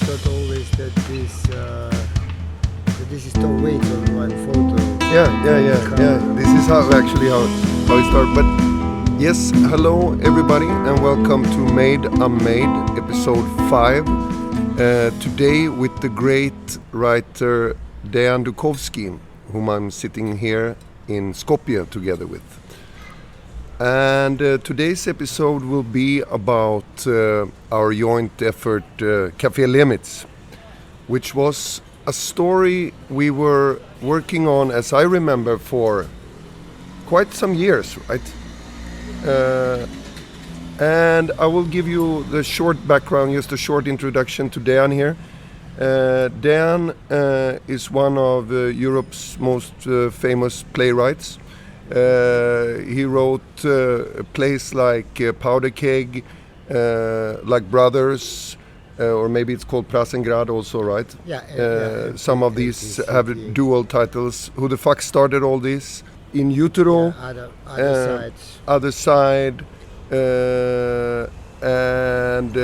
thought always that this is Tom Waits on one photo. Yeah. This is how it started. But yes, hello everybody, and welcome to Made Unmade, episode 5. Today with the great writer Dejan Dukovski, whom I'm sitting here in Skopje together with. And today's episode will be about our joint effort, Café Lehmitz, which was a story we were working on, as I remember, for quite some years, right? And I will give you the short background, just a short introduction to Dejan here. Dejan is one of Europe's most famous playwrights. He wrote plays like Powder Keg, like Brothers, or maybe it's called Prasengrad also, right? Yeah. Some of these have dual titles. Who the fuck started all this? In Utero, Other Side, and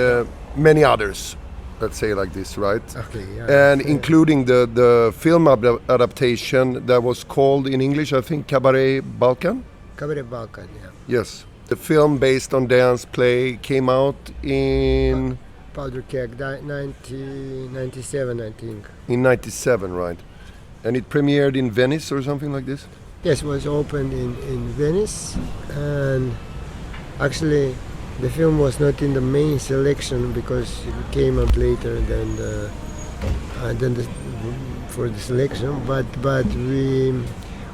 many others. Let's say like this, right? Okay, yeah. And including the film adaptation that was called in English, I think, Cabaret Balkan? Cabaret Balkan, yeah. Yes. The film based on Dejan's play came out in... Powder Keg, 1997, I think. In 97, right. And it premiered in Venice or something like this? Yes, it was opened in Venice, and actually the film was not in the main selection because it came up later than for the selection. But we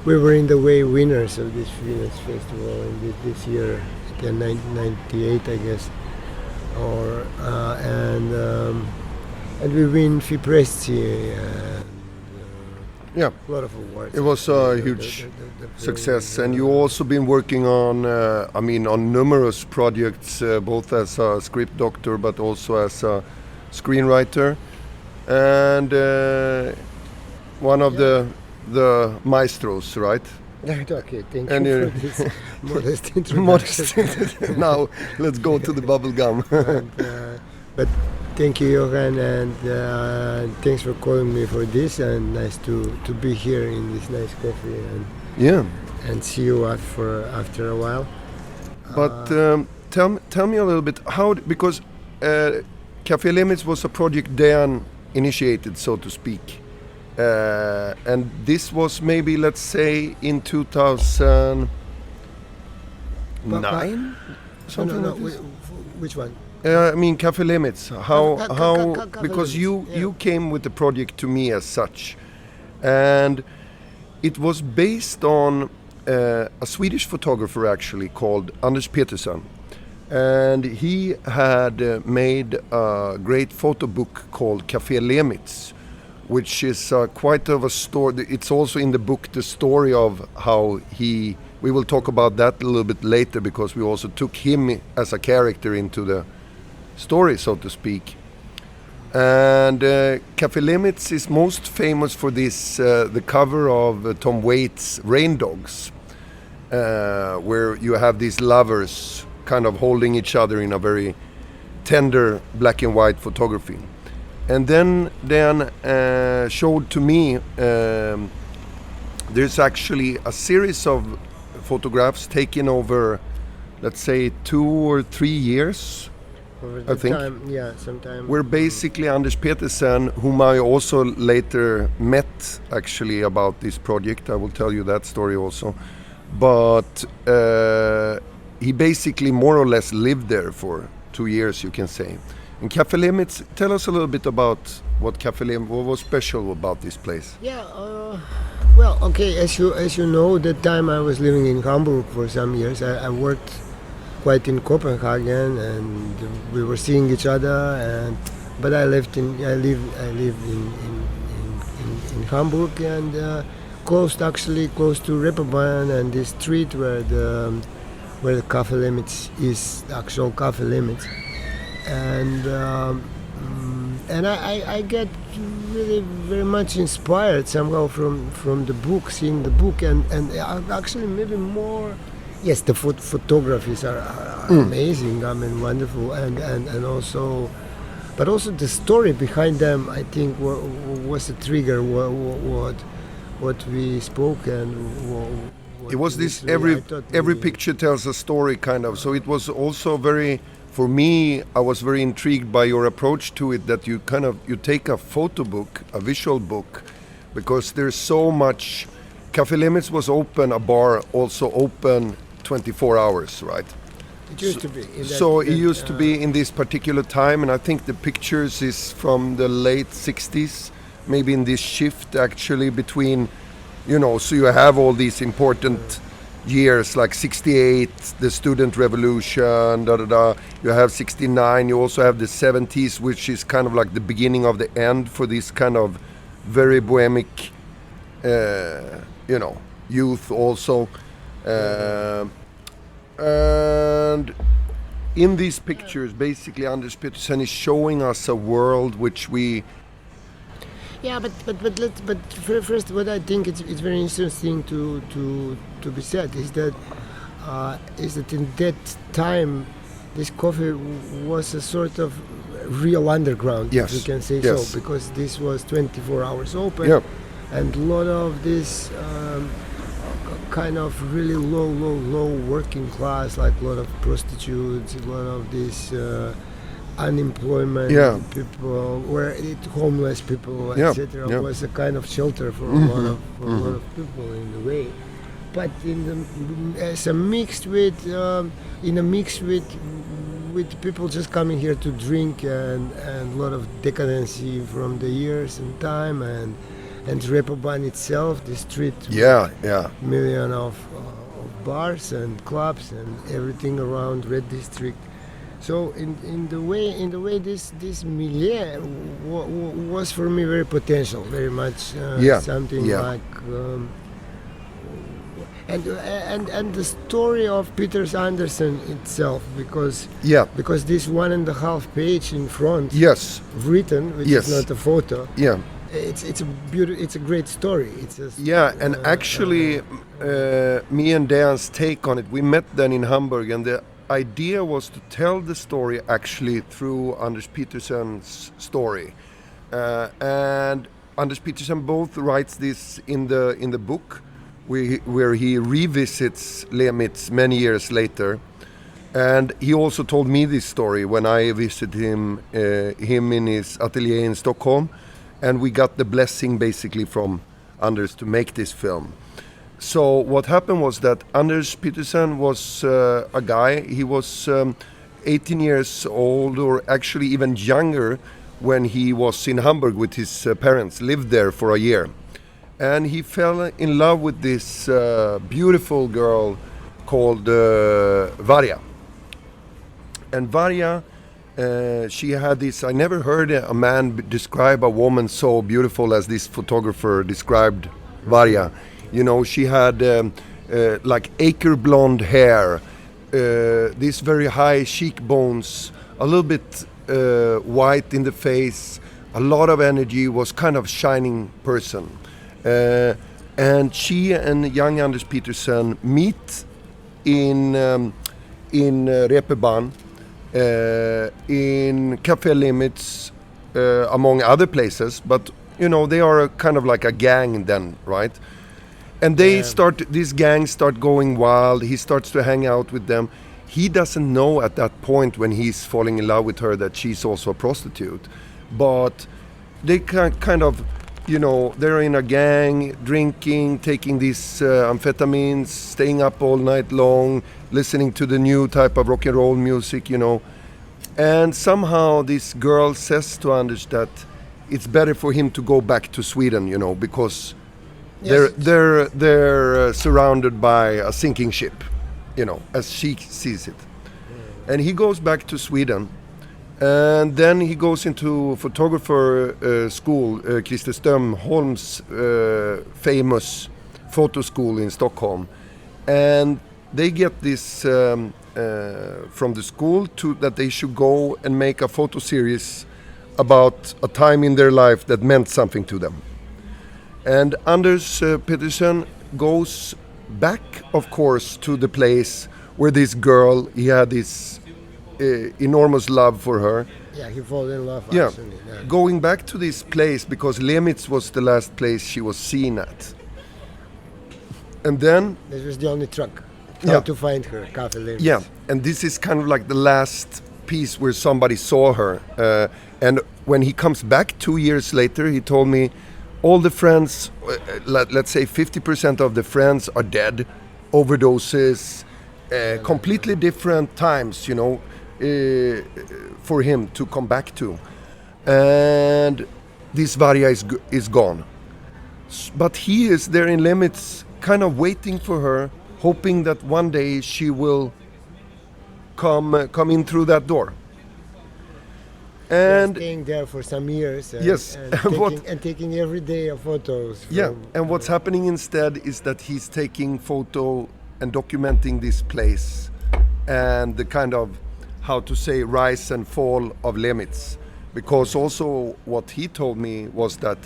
were in the way winners of this Venice festival in this year, again 1998, I guess, and we win Fipresci. Yeah, a lot of awards. It was a huge success, and you also been working on, on numerous projects, both as a script doctor but also as a screenwriter, and one of the maestros, right? Okay, thank and you for this modest introduction. Now let's go to the bubble gum. But thank you, Johan, and thanks for calling me for this, and nice to be here in this nice coffee and see you after a while. But tell me a little bit because Café Lehmitz was a project Dejan initiated, so to speak, and this was maybe, let's say, in 2009, something like this. Which one? Café Lehmitz. How? Because you came with the project to me as such, and it was based on a Swedish photographer actually called Anders Petersens, and he had made a great photo book called Café Lehmitz, which is quite of a story. It's also in the book the story of how he. We will talk about that a little bit later because we also took him as a character into the story, so to speak. And Café Lehmitz is most famous for this, the cover of Tom Waits' Rain Dogs, where you have these lovers kind of holding each other in a very tender black and white photography. And then showed to me there's actually a series of photographs taken over, let's say, 2 or 3 years, I think. Sometime. Where basically Anders Petersens, whom I also later met actually about this project, I will tell you that story also. But he basically more or less lived there for 2 years, you can say. And Café Lehmitz, tell us a little bit about what was special about this place. Well, okay, as you know, that time I was living in Hamburg for some years. I worked quite in Copenhagen, and we were seeing each other. But I lived in Hamburg, and close to Reeperbahn and this street where the Café Lehmitz is, the actual Café Lehmitz, and I get really very much inspired somehow from the book, seeing the book, and actually maybe more. Yes, the photographies are amazing. I mean, wonderful, and also but also the story behind them, I think, was a trigger. What we spoke and it was this every picture tells a story kind of. So it was also very, for me, I was very intrigued by your approach to it, that you take a photo book, a visual book, because there's so much. Café Lehmitz was open, a bar also open 24 hours, right? It used to be. It used to be in this particular time, and I think the pictures is from the late 60s, maybe in this shift actually between, so you have all these important years like 68, the student revolution, you have 69, you also have the 70s, which is kind of like the beginning of the end for this kind of very bohemic, youth also. And in these pictures, basically, Anders Petersen is showing us a world which we. Yeah, but first, what I think it's very interesting to be said is that in that time, this coffee was a sort of real underground, yes, if you can say yes. so, because this was 24 hours open, yep. And a lot of this kind of really low working class, like a lot of prostitutes, a lot of this unemployment people, homeless people, etc. was a kind of shelter for a lot of people in a way. But as a mixed with people just coming here to drink and a lot of decadency from the years and time and Reeperbahn itself, the street, million of bars and clubs and everything around Red District. So in the way this milieu was for me very potential, very much something like. And the story of Peter Anderson itself, because this 1.5 page in front, written, which is not a photo, it's a great story. And actually, me and Dejan's take on it, we met then in Hamburg, and the idea was to tell the story actually through Anders Petersens' story, and Anders Petersen both writes this in the book, where he revisits Lehmitz many years later, and he also told me this story when I visited him in his atelier in Stockholm, and we got the blessing basically from Anders to make this film. So what happened was that Anders Petersen was a guy, he was 18 years old, or actually even younger, when he was in Hamburg with his parents, lived there for a year. And he fell in love with this beautiful girl called Varja. And Varja, she had this, I never heard a man describe a woman so beautiful as this photographer described Varja. She had like acre blonde hair, these very high cheekbones, a little bit white in the face, a lot of energy, was kind of shining person. And she and young Anders Petersen meet in Reeperbahn, in Café Lehmitz, among other places. But they are kind of like a gang then, right? And this gang start going wild. He starts to hang out with them. He doesn't know at that point, when he's falling in love with her, that she's also a prostitute. But they kind of, they're in a gang, drinking, taking these amphetamines, staying up all night long, listening to the new type of rock and roll music, And somehow this girl says to Anders that it's better for him to go back to Sweden, because they're surrounded by a sinking ship, as she sees it. And he goes back to Sweden. And then he goes into photographer school, Christer Strömholm's famous photo school in Stockholm. And they get this from the school that they should go and make a photo series about a time in their life that meant something to them. And Anders Petersen goes back, of course, to the place where this girl, he had this enormous love for her, Yeah, he fell in love. Yeah. Actually. Yeah. Going back to this place, because Lehmitz was the last place she was seen at. And then... This was the only truck. Yeah. How to find her, Café Lehmitz. Yeah, and this is kind of like the last piece where somebody saw her. And when he comes back 2 years later, he told me all the friends, let's say 50% of the friends are dead, overdoses, completely different times, you know, for him to come back to. And this Varja is gone. But he is there in Lehmitz, kind of waiting for her, hoping that one day she will come in through that door. And staying there for some years. Yes, and taking every day photos. Yeah, and what's happening instead is that he's taking photo and documenting this place and the kind of, how to say, rise and fall of Lehmitz. Because also what he told me was that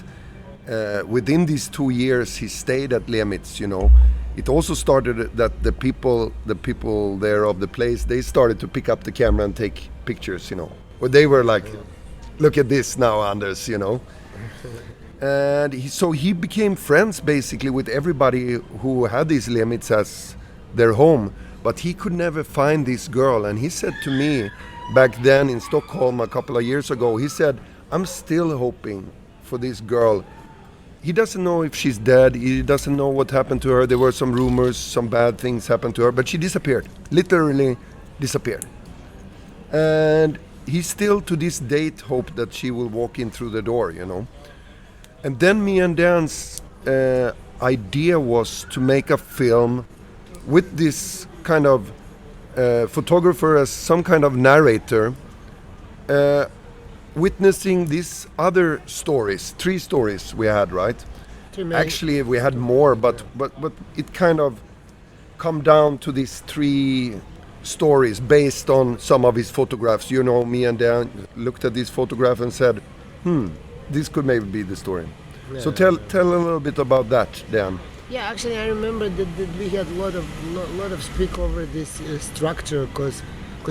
within these 2 years he stayed at Lehmitz, you know, it also started that the people there of the place, they started to pick up the camera and take pictures, you know. Where they were like, look at this now, Anders, you know. And so he became friends basically with everybody who had these Lehmitz as their home. But he could never find this girl. And he said to me back then in Stockholm a couple of years ago, he said, I'm still hoping for this girl. He doesn't know if she's dead. He doesn't know what happened to her. There were some rumors, some bad things happened to her. But she disappeared, literally disappeared. And he still to this date hoped that she will walk in through the door, you know. And then me and Dan's idea was to make a film with this kind of photographer as some kind of narrator, witnessing these other stories, 3 stories we had, right? Actually, we had more, but it kind of come down to these 3 stories based on some of his photographs. You know, me and Dan looked at this photograph and said, this could maybe be the story. Yeah, so tell a little bit about that, Dan. Yeah, actually I remember that we had a lot of speak over this structure, because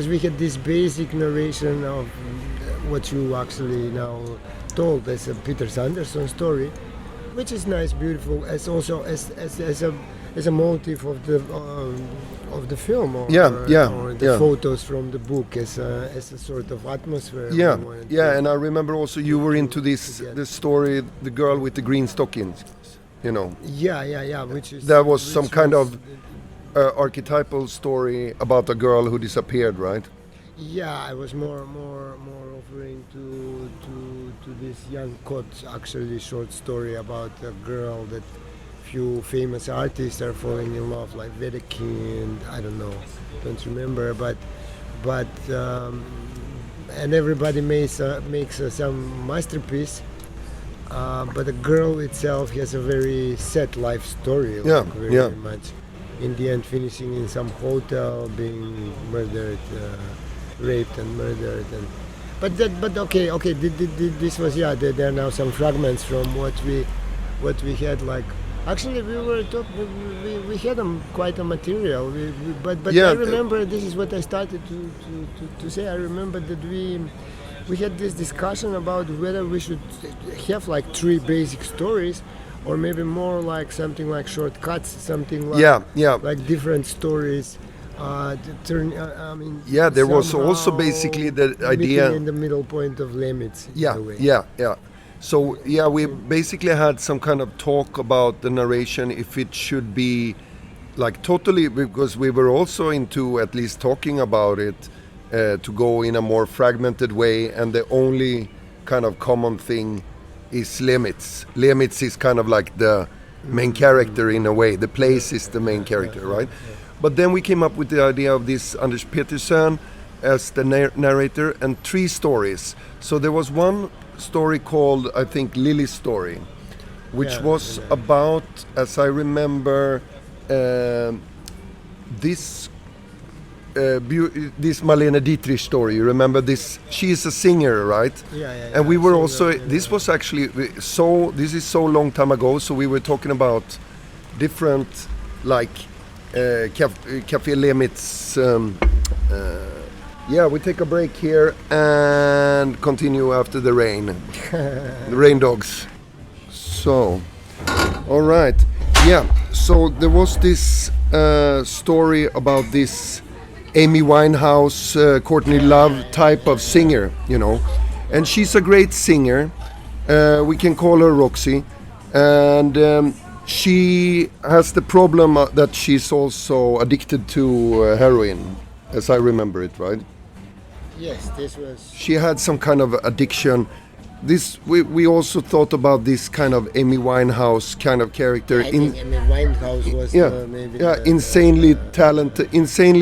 we had this basic narration of what you actually now told as a Peter Sanderson story, which is nice, beautiful, as also as a motive of the film, or the photos from the book, as a sort of atmosphere. And I remember also you were into this story, the girl with the green stockings, you know. Which is that was some kind of archetypal story about a girl who disappeared, right? Yeah, I was more referring to this young Koch, actually short story about a girl that few famous artists are falling in love, like Wedekind, I don't remember, but and everybody makes some masterpiece, but the girl itself has a very sad life story, very much. In the end, finishing in some hotel, being murdered, raped and murdered, but this was there are now some fragments from what we had, like. Actually, we had quite a material, but I remember this is what I started to say. I remember that we had this discussion about whether we should have like 3 basic stories, or maybe more like something like shortcuts, something like like different stories. There was also basically the idea in the middle point of Lehmitz. So we basically had some kind of talk about the narration, if it should be like totally, because we were also into at least talking about it, to go in a more fragmented way, and the only kind of common thing is Lehmitz. Lehmitz is kind of like the main character in a way. The place is the main character, right? But then we came up with the idea of this Anders Petersen as the narrator, and 3 stories. So there was one story called, I think, Lily's story, which was about, as I remember, this Marlene Dietrich story. You remember this? She is a singer, right? And we were also. This was actually so. This is so long time ago. So we were talking about different, like Café Lehmitz Yeah, we take a break here and continue after the rain. The rain dogs. So, all right. Yeah, so there was this story about this Amy Winehouse, Courtney Love type of singer, you know. And she's a great singer. We can call her Roxy. And she has the problem that she's also addicted to heroin, as I remember it, right? Yes, this was... She had some kind of addiction. This we also thought about this kind of Amy Winehouse kind of character. I think Amy Winehouse was maybe... Yeah, insanely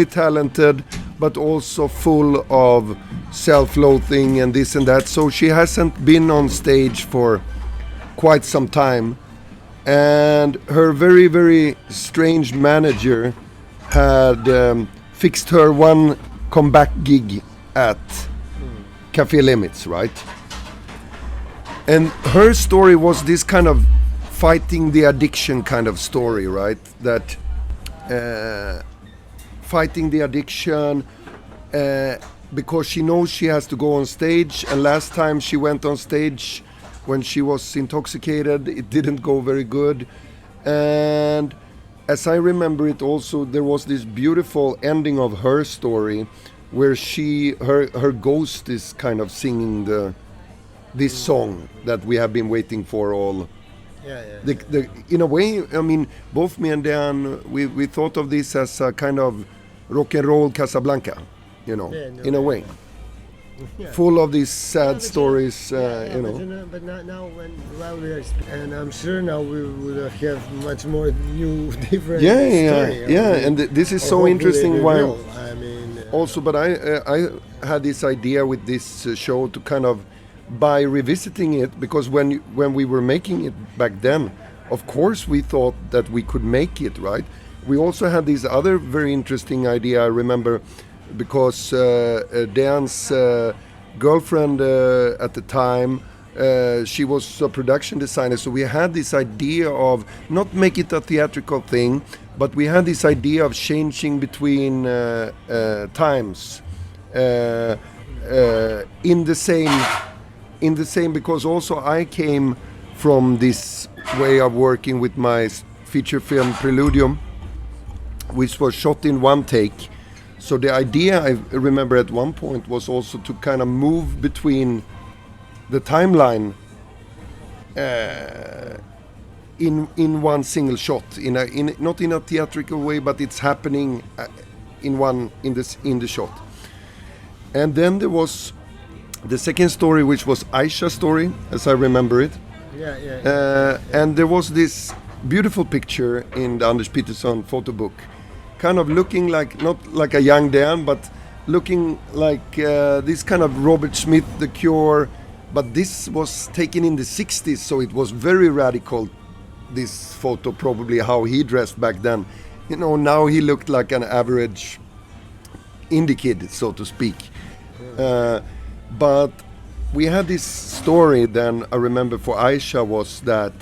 talented, but also full of self-loathing and this and that. So she hasn't been on stage for quite some time. And her very, very strange manager had fixed her one comeback gig at Café Lehmitz, right? And her story was this kind of fighting the addiction kind of story, right? That fighting the addiction because she knows she has to go on stage. And last time she went on stage when she was intoxicated, it didn't go very good. And as I remember it also, there was this beautiful ending of her story where her ghost is kind of singing this song that we have been waiting for all. In a way, I mean, both me and Dejan, we thought of this as a kind of rock and roll Casablanca, you know, in a way. Yeah. Full of these sad stories, you know. But now, while we are, and I'm sure now we will have much more new, different story. And this is so interesting. Why? I mean, also, but I had this idea with this show to kind of, by revisiting it, because when we were making it back then, of course we thought that we could make it, right? We also had this other very interesting idea. I remember. Because Dejan's girlfriend at the time, she was a production designer, so we had this idea of not make it a theatrical thing, but we had this idea of changing between times in the same, because also I came from this way of working with my feature film Preludium, which was shot in one take. So the idea, I remember at one point, was also to kind of move between the timeline in one single shot, not in a theatrical way, but it's happening in the shot. And then there was the second story, which was Aisha's story, as I remember it. And there was this beautiful picture in the Anders Petersens photo book, kind of looking like, not like a young Dan, but looking like this kind of Robert Smith, The Cure, but this was taken in the 60s, so it was very radical, this photo, probably how he dressed back then. You know, now he looked like an average indie kid, so to speak. But we had this story then, I remember, for Aisha, was that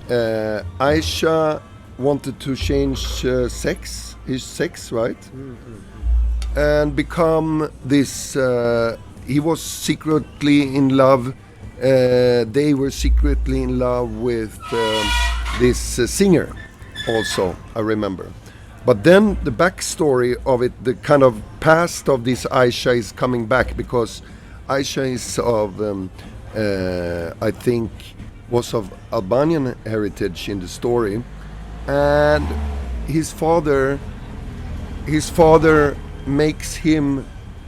Aisha wanted to change his sex, right? And become this, he was secretly in love, they were secretly in love with this singer also, I remember. But then the backstory of it, the kind of past of this Aisha is coming back, because Aisha is of, I think, was of Albanian heritage in the story. And his father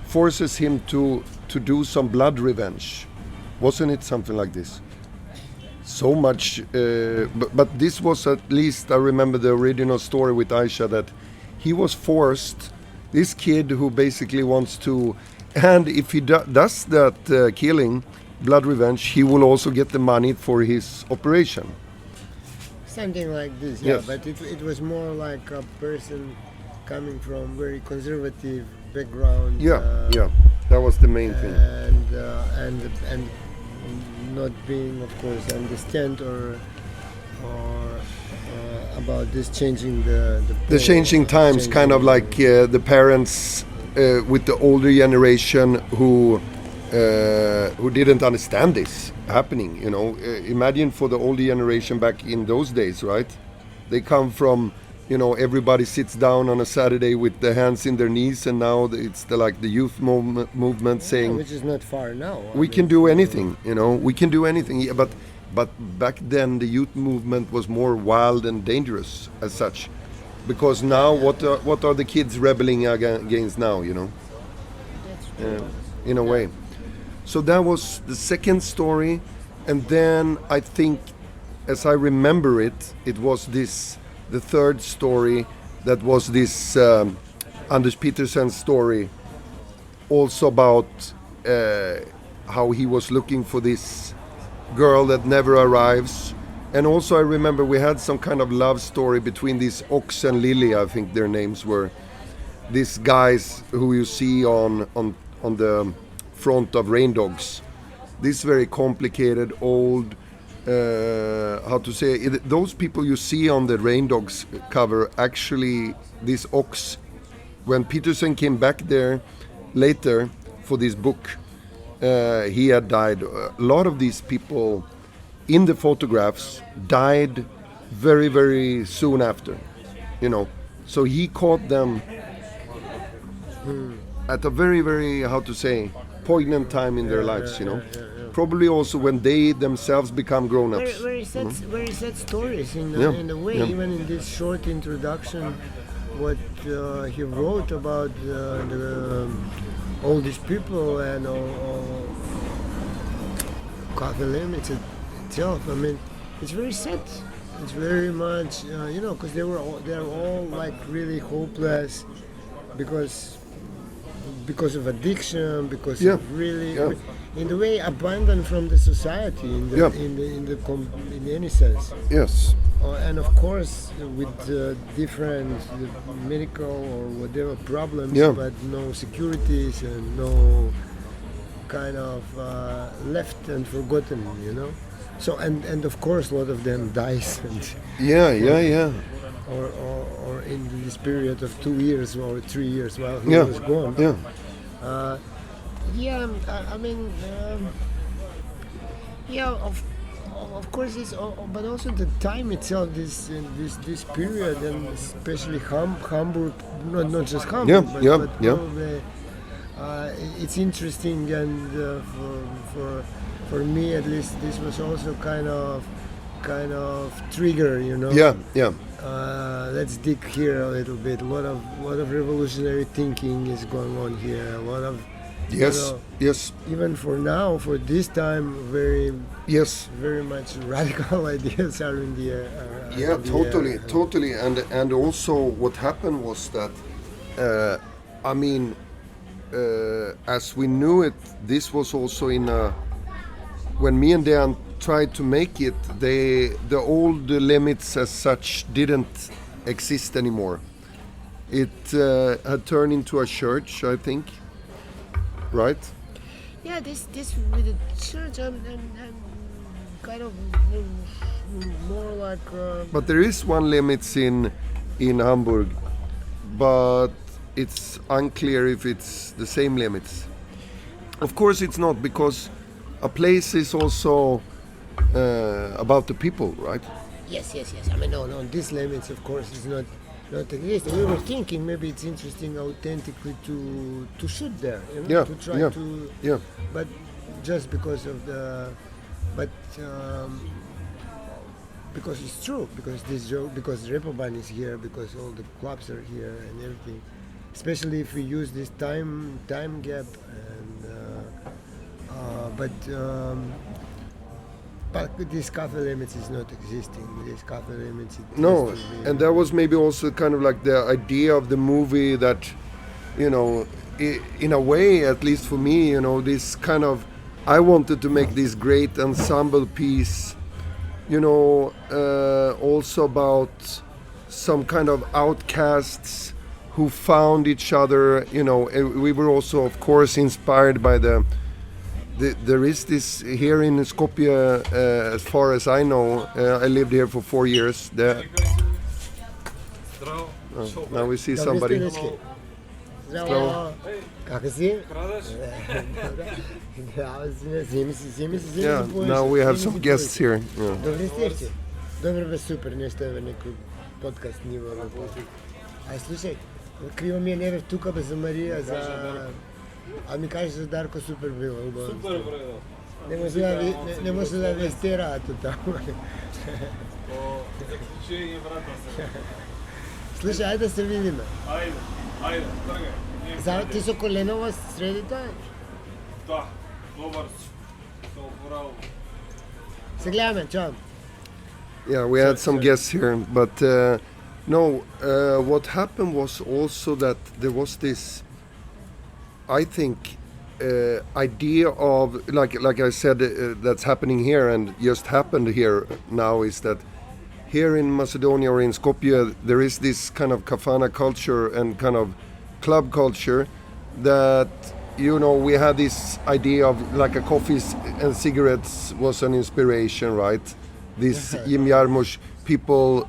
forces him to do some blood revenge. Wasn't it something like this? So much, but this was, at least I remember the original story with Aisha, that he was forced, this kid who basically wants to, and if he does that killing, blood revenge, he will also get the money for his operation. Something like this, yes. But it was more like a person coming from very conservative background. That was the main thing. And not being, of course, understand or about this changing the changing times, kind of like the parents with the older generation who didn't understand this happening. You know, imagine for the older generation back in those days, right? They come from, you know, everybody sits down on a Saturday with their hands in their knees, and now it's like the youth movement saying, which is not far now. We can do anything, you know, we can do anything. Yeah, but back then the youth movement was more wild and dangerous as such, because now what are the kids rebelling against now, you know? That's true. In a way. So that was the second story, and then I think, as I remember it, it was the third story that was this Anders Petersens story, also about how he was looking for this girl that never arrives. And also I remember we had some kind of love story between these Ox and Lily, I think their names were. These guys who you see on the front of Rain Dogs. This very complicated, old, how to say it, those people you see on the Rain Dogs cover, actually this Ox, when Petersen came back there later for this book, he had died. A lot of these people in the photographs died very, very soon after, you know. So he caught them at a very, very, how to say, poignant time in their lives, you know. Probably also when they themselves become grown-ups. Very sad stories in a way. Even in this short introduction, what he wrote about all these people and all Café Lehmitz itself. I mean, it's very sad. It's very much, you know, because they're all like really hopeless because of addiction, because of really, in a way, abandoned from the society in any sense. Yes. And of course, with different medical or whatever problems, but no securities and no kind of left and forgotten, you know. So and of course, a lot of them dies. And or in this period of 2 years or 3 years while he was gone. I mean, of course, it's but also the time itself. This period, and especially Hamburg, not just Hamburg, but probably, it's interesting, and for me at least, this was also kind of trigger, you know. Let's dig here a little bit. A lot of revolutionary thinking is going on here. A lot of even for now, for this time, very much radical ideas are in the air. Totally. And also what happened was that, I mean, as we knew it, this was also in when me and Dejan tried to make it, the old Lehmitz as such didn't exist anymore. It had turned into a church, I think. Right? Yeah, this with the church, I'm kind of more like. But there is one Lehmitz in Hamburg, but it's unclear if it's the same Lehmitz. Of course, it's not, because a place is also about the people, right? Yes. I mean, no. This Lehmitz, of course, is not exist. We were thinking maybe it's interesting authentically to shoot there, you know, to try to. But just because of because it's true, because Reeperbahn is here, because all the clubs are here and everything. Especially if we use this time gap, and but this Café Lehmitz is not existing. This Café Lehmitz. No, and that was maybe also kind of like the idea of the movie that, you know, in a way, at least for me, you know, this kind of, I wanted to make this great ensemble piece, you know, also about some kind of outcasts who found each other, you know. We were also, of course, inspired by there is this here in Skopje, as far as I know. I lived here for 4 years. Now we see somebody. Zdravo. Kako si? Yeah, now we have some guests here. Yeah. Добре сте. Добре бе, супер, нещо е някой подкаст ниво. Ай, слушай, криво ми е Невер тук бе за Мария, за... А ми кажеш за Дарко супер било. Супер, бре, Не може да ви стира там. Заключение врата се. Слушай, айде да се видиме. Ajde, trgaj. Zar ti so kolenova sredita? Da, dobar si. Se oporavil. Se gledame, čao. Yeah, we had some guests here, but no, what happened was also that there was this, I think, idea of, like I said, that's happening here and just happened here now, is that here in Macedonia or in Skopje, there is this kind of kafana culture and kind of club culture that, you know, we had this idea of like a coffee and cigarettes was an inspiration, right? This Jim Jarmusch, people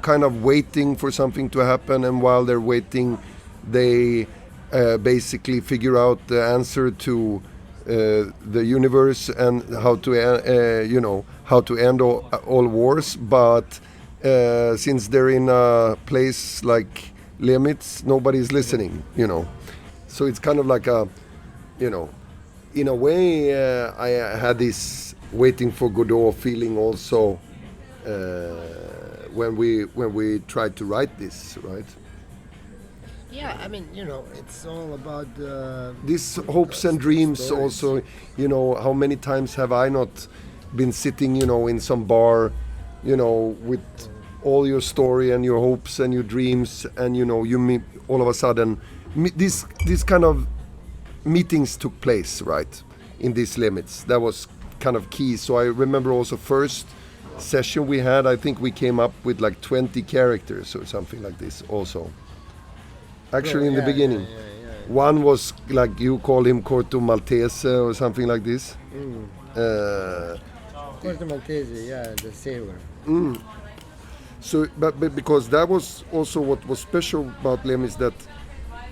kind of waiting for something to happen, and while they're waiting, they basically figure out the answer to the universe and how to, you know, how to end all wars. But since they're in a place like Lehmitz, nobody's listening, you know. So it's kind of like a, you know, in a way, I had this waiting for Godot feeling also when we tried to write this, right? Yeah, I mean, you know, it's all about These hopes and dreams stories. also, you know, how many times have I not been sitting, you know, in some bar, you know, with all your story and your hopes and your dreams, and, you know, you meet all of a sudden, this kind of meetings took place, right, in these limits. That was kind of key. So I remember also first session we had, I think we came up with like 20 characters or something like this also. Actually, in the beginning. Yeah. One was like, you call him Corto Maltese or something like this. Corto Maltese, yeah, the sailor. So, but because that was also what was special about Lem, is that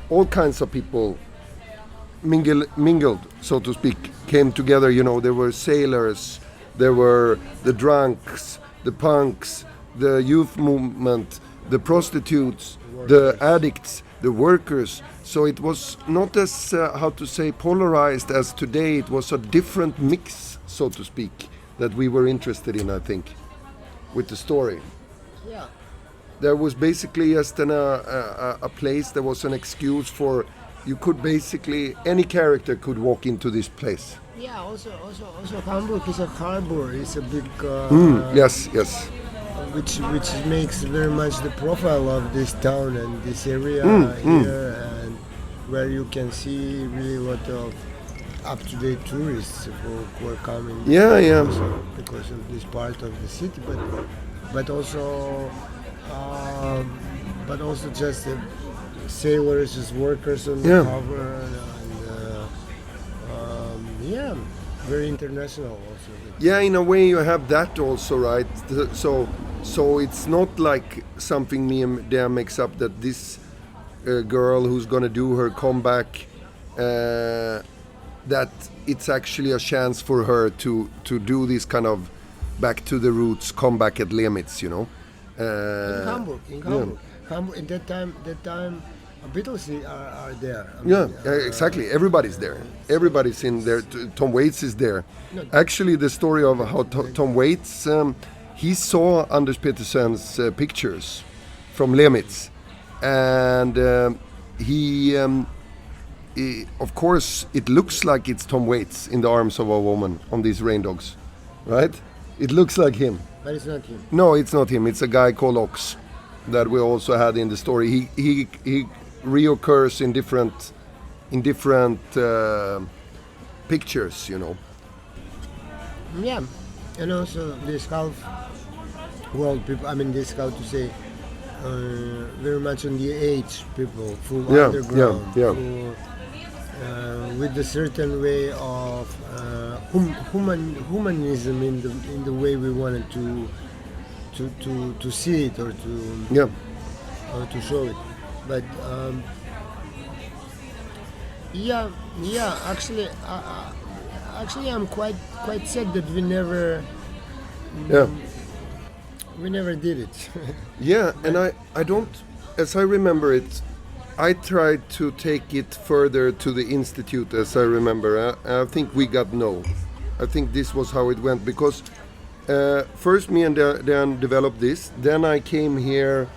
all kinds of people mingled, so to speak, came together. You know, there were sailors, there were the drunks, the punks, the youth movement, the prostitutes, the addicts, the workers. So it was not as, how to say, polarized as today. It was a different mix, so to speak, that we were interested in, I think, with the story. Yeah. There was basically just a place, there was an excuse for, you could basically, any character could walk into this place. Yeah, also Hamburg is a harbor. It's a big... Yes. Which makes very much the profile of this town and this area here, and where you can see really a lot of up-to-date tourists who are coming. Yeah. Also because of this part of the city, but also just sailors, just workers on the harbor, and very international also. Yeah, in a way you have that also, right? So it's not like something me and Dan makes up, that this girl who's gonna do her comeback, that it's actually a chance for her to do this kind of back to the roots comeback at Lehmitz, you know. In Hamburg. Hamburg. In that time, Beatles are there. I mean, Exactly. Everybody's there. Everybody's in there. Tom Waits is there. No. Actually, the story of how Tom Waits, he saw Anders Petersens pictures from Lehmitz, and he, of course, it looks like it's Tom Waits in the arms of a woman on these rain dogs, right? It looks like him. But it's not him. No, it's not him. It's a guy called Ox that we also had in the story. He reoccurs in different pictures, you know. Yeah, and also this half world people. I mean, this how to say, very much on the age people, full underground, who, with a certain way of humanism in the way we wanted to see it or to show it. But Yeah, yeah. Actually, I'm quite sad that Yeah. we never did it. Yeah, and I don't, as I remember it, I tried to take it further to the institute, as I remember. I think we got no. I think this was how it went because first me and Dan developed this. Then I came here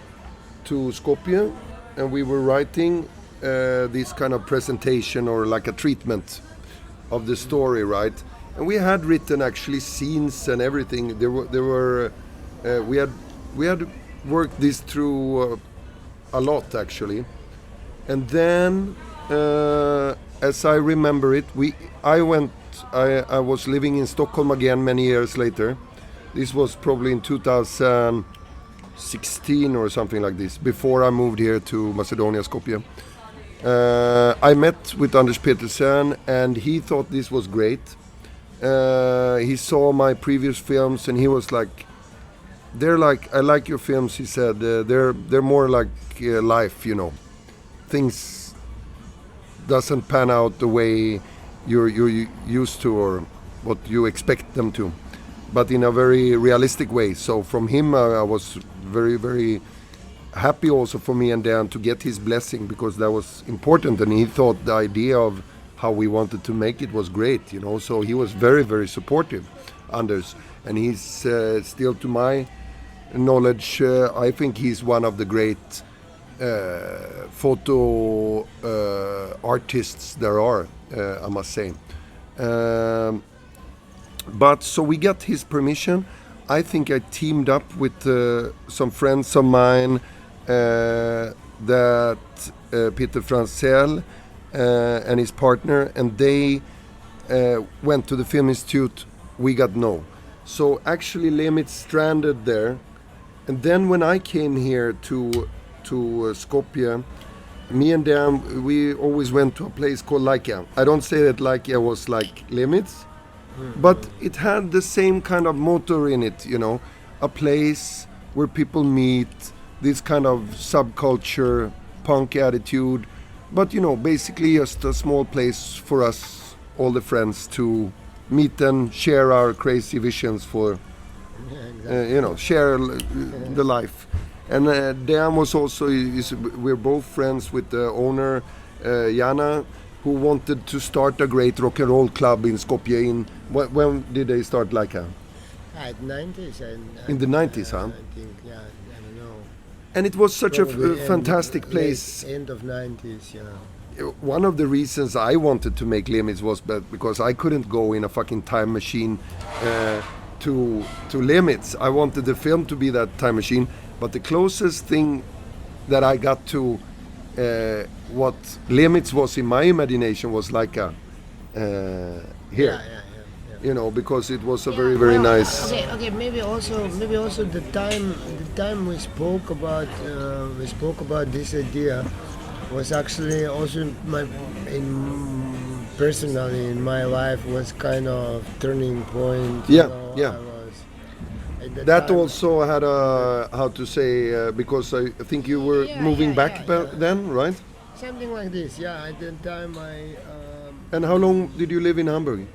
to Skopje, and we were writing this kind of presentation or like a treatment of the story, right? And we had written actually scenes and everything. There were we had worked this through a lot actually. And then, as I remember it, I was living in Stockholm again many years later. This was probably in 2016 or something like this, before I moved here to Macedonia, Skopje. I met with Anders Petersen, and he thought this was great. He saw my previous films, and he was like, "I like your films," he said. They're more like life, you know. Things doesn't pan out the way you're used to or what you expect them to, but in a very realistic way. So from him I was very, very happy also for me and Dan to get his blessing, because that was important, and he thought the idea of how we wanted to make it was great, you know. So he was very, very supportive, Anders, and he's still, to my knowledge, I think he's one of the great photo artists there are, I must say. But so we got his permission. I think I teamed up with some friends of mine, that Peter Fransell and his partner, and they went to the Film Institute. We got no. So actually Lehmitz stranded there. And then when I came here to Skopje, me and Dan, we always went to a place called Laika. I don't say that Laika was like Lehmitz, but it had the same kind of motor in it, you know, a place where people meet, this kind of subculture, punk attitude, but, you know, basically just a small place for us, all the friends, to meet and share our crazy visions for, you know, share the life. And Dan was also, we're both friends with the owner, Jana, who wanted to start a great rock and roll club in Skopje. When did they start Laika? At 90s. In the 90s, huh? I think, yeah, I don't know. And it was such Probably a fantastic place. End of 90s, yeah. One of the reasons I wanted to make Lehmitz was because I couldn't go in a fucking time machine to Lehmitz. I wanted the film to be that time machine, but the closest thing that I got to what Lehmitz was in my imagination was like a here. Yeah. You know, because it was a very, very nice. Okay. Maybe also the time we spoke about this idea was actually also personally in my life was kind of turning point. Yeah, you know, yeah. I was, at That time, also had a how to say because I think you were moving back then, right? something like this. Yeah, at that time And how long did you live in Hamburg?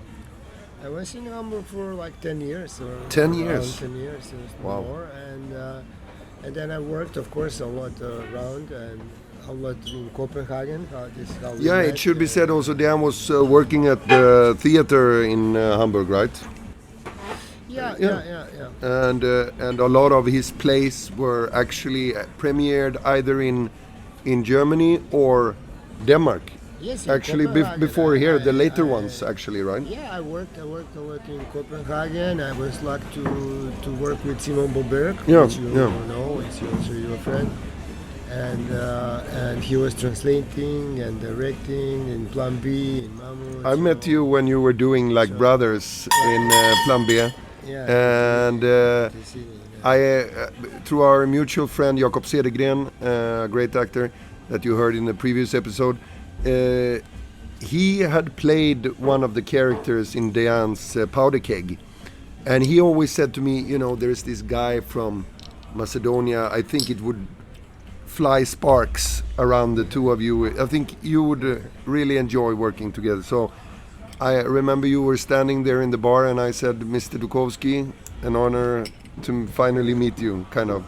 I was in Hamburg for like 10 years. Or 10 around years? 10 years, it was Wow. more. And then I worked, of course, a lot around and a lot in Copenhagen. Yeah, it should be said also Dan was working at the theater in Hamburg, right? Yeah. And a lot of his plays were actually premiered either in Germany or Denmark. Yes, in Actually, Copenhagen. before here, the later I- ones, actually, right? Yeah, I worked a lot in Copenhagen. I was lucky to work with Simon Boberg, Yeah, which you yeah. know, it's also your friend. And he was translating and directing in Plan B, in Mammoth. I met you when you were doing like Brothers in Plan B. Yeah. And I, through our mutual friend Jakob Cedergren, a great actor that you heard in the previous episode, he had played one of the characters in Dejan's Powder Keg. And he always said to me, you know, there's this guy from Macedonia, I think it would fly sparks around the two of you. I think you would really enjoy working together. So I remember you were standing there in the bar, and I said, "Mr. Dukovski, an honor to finally meet you," kind of.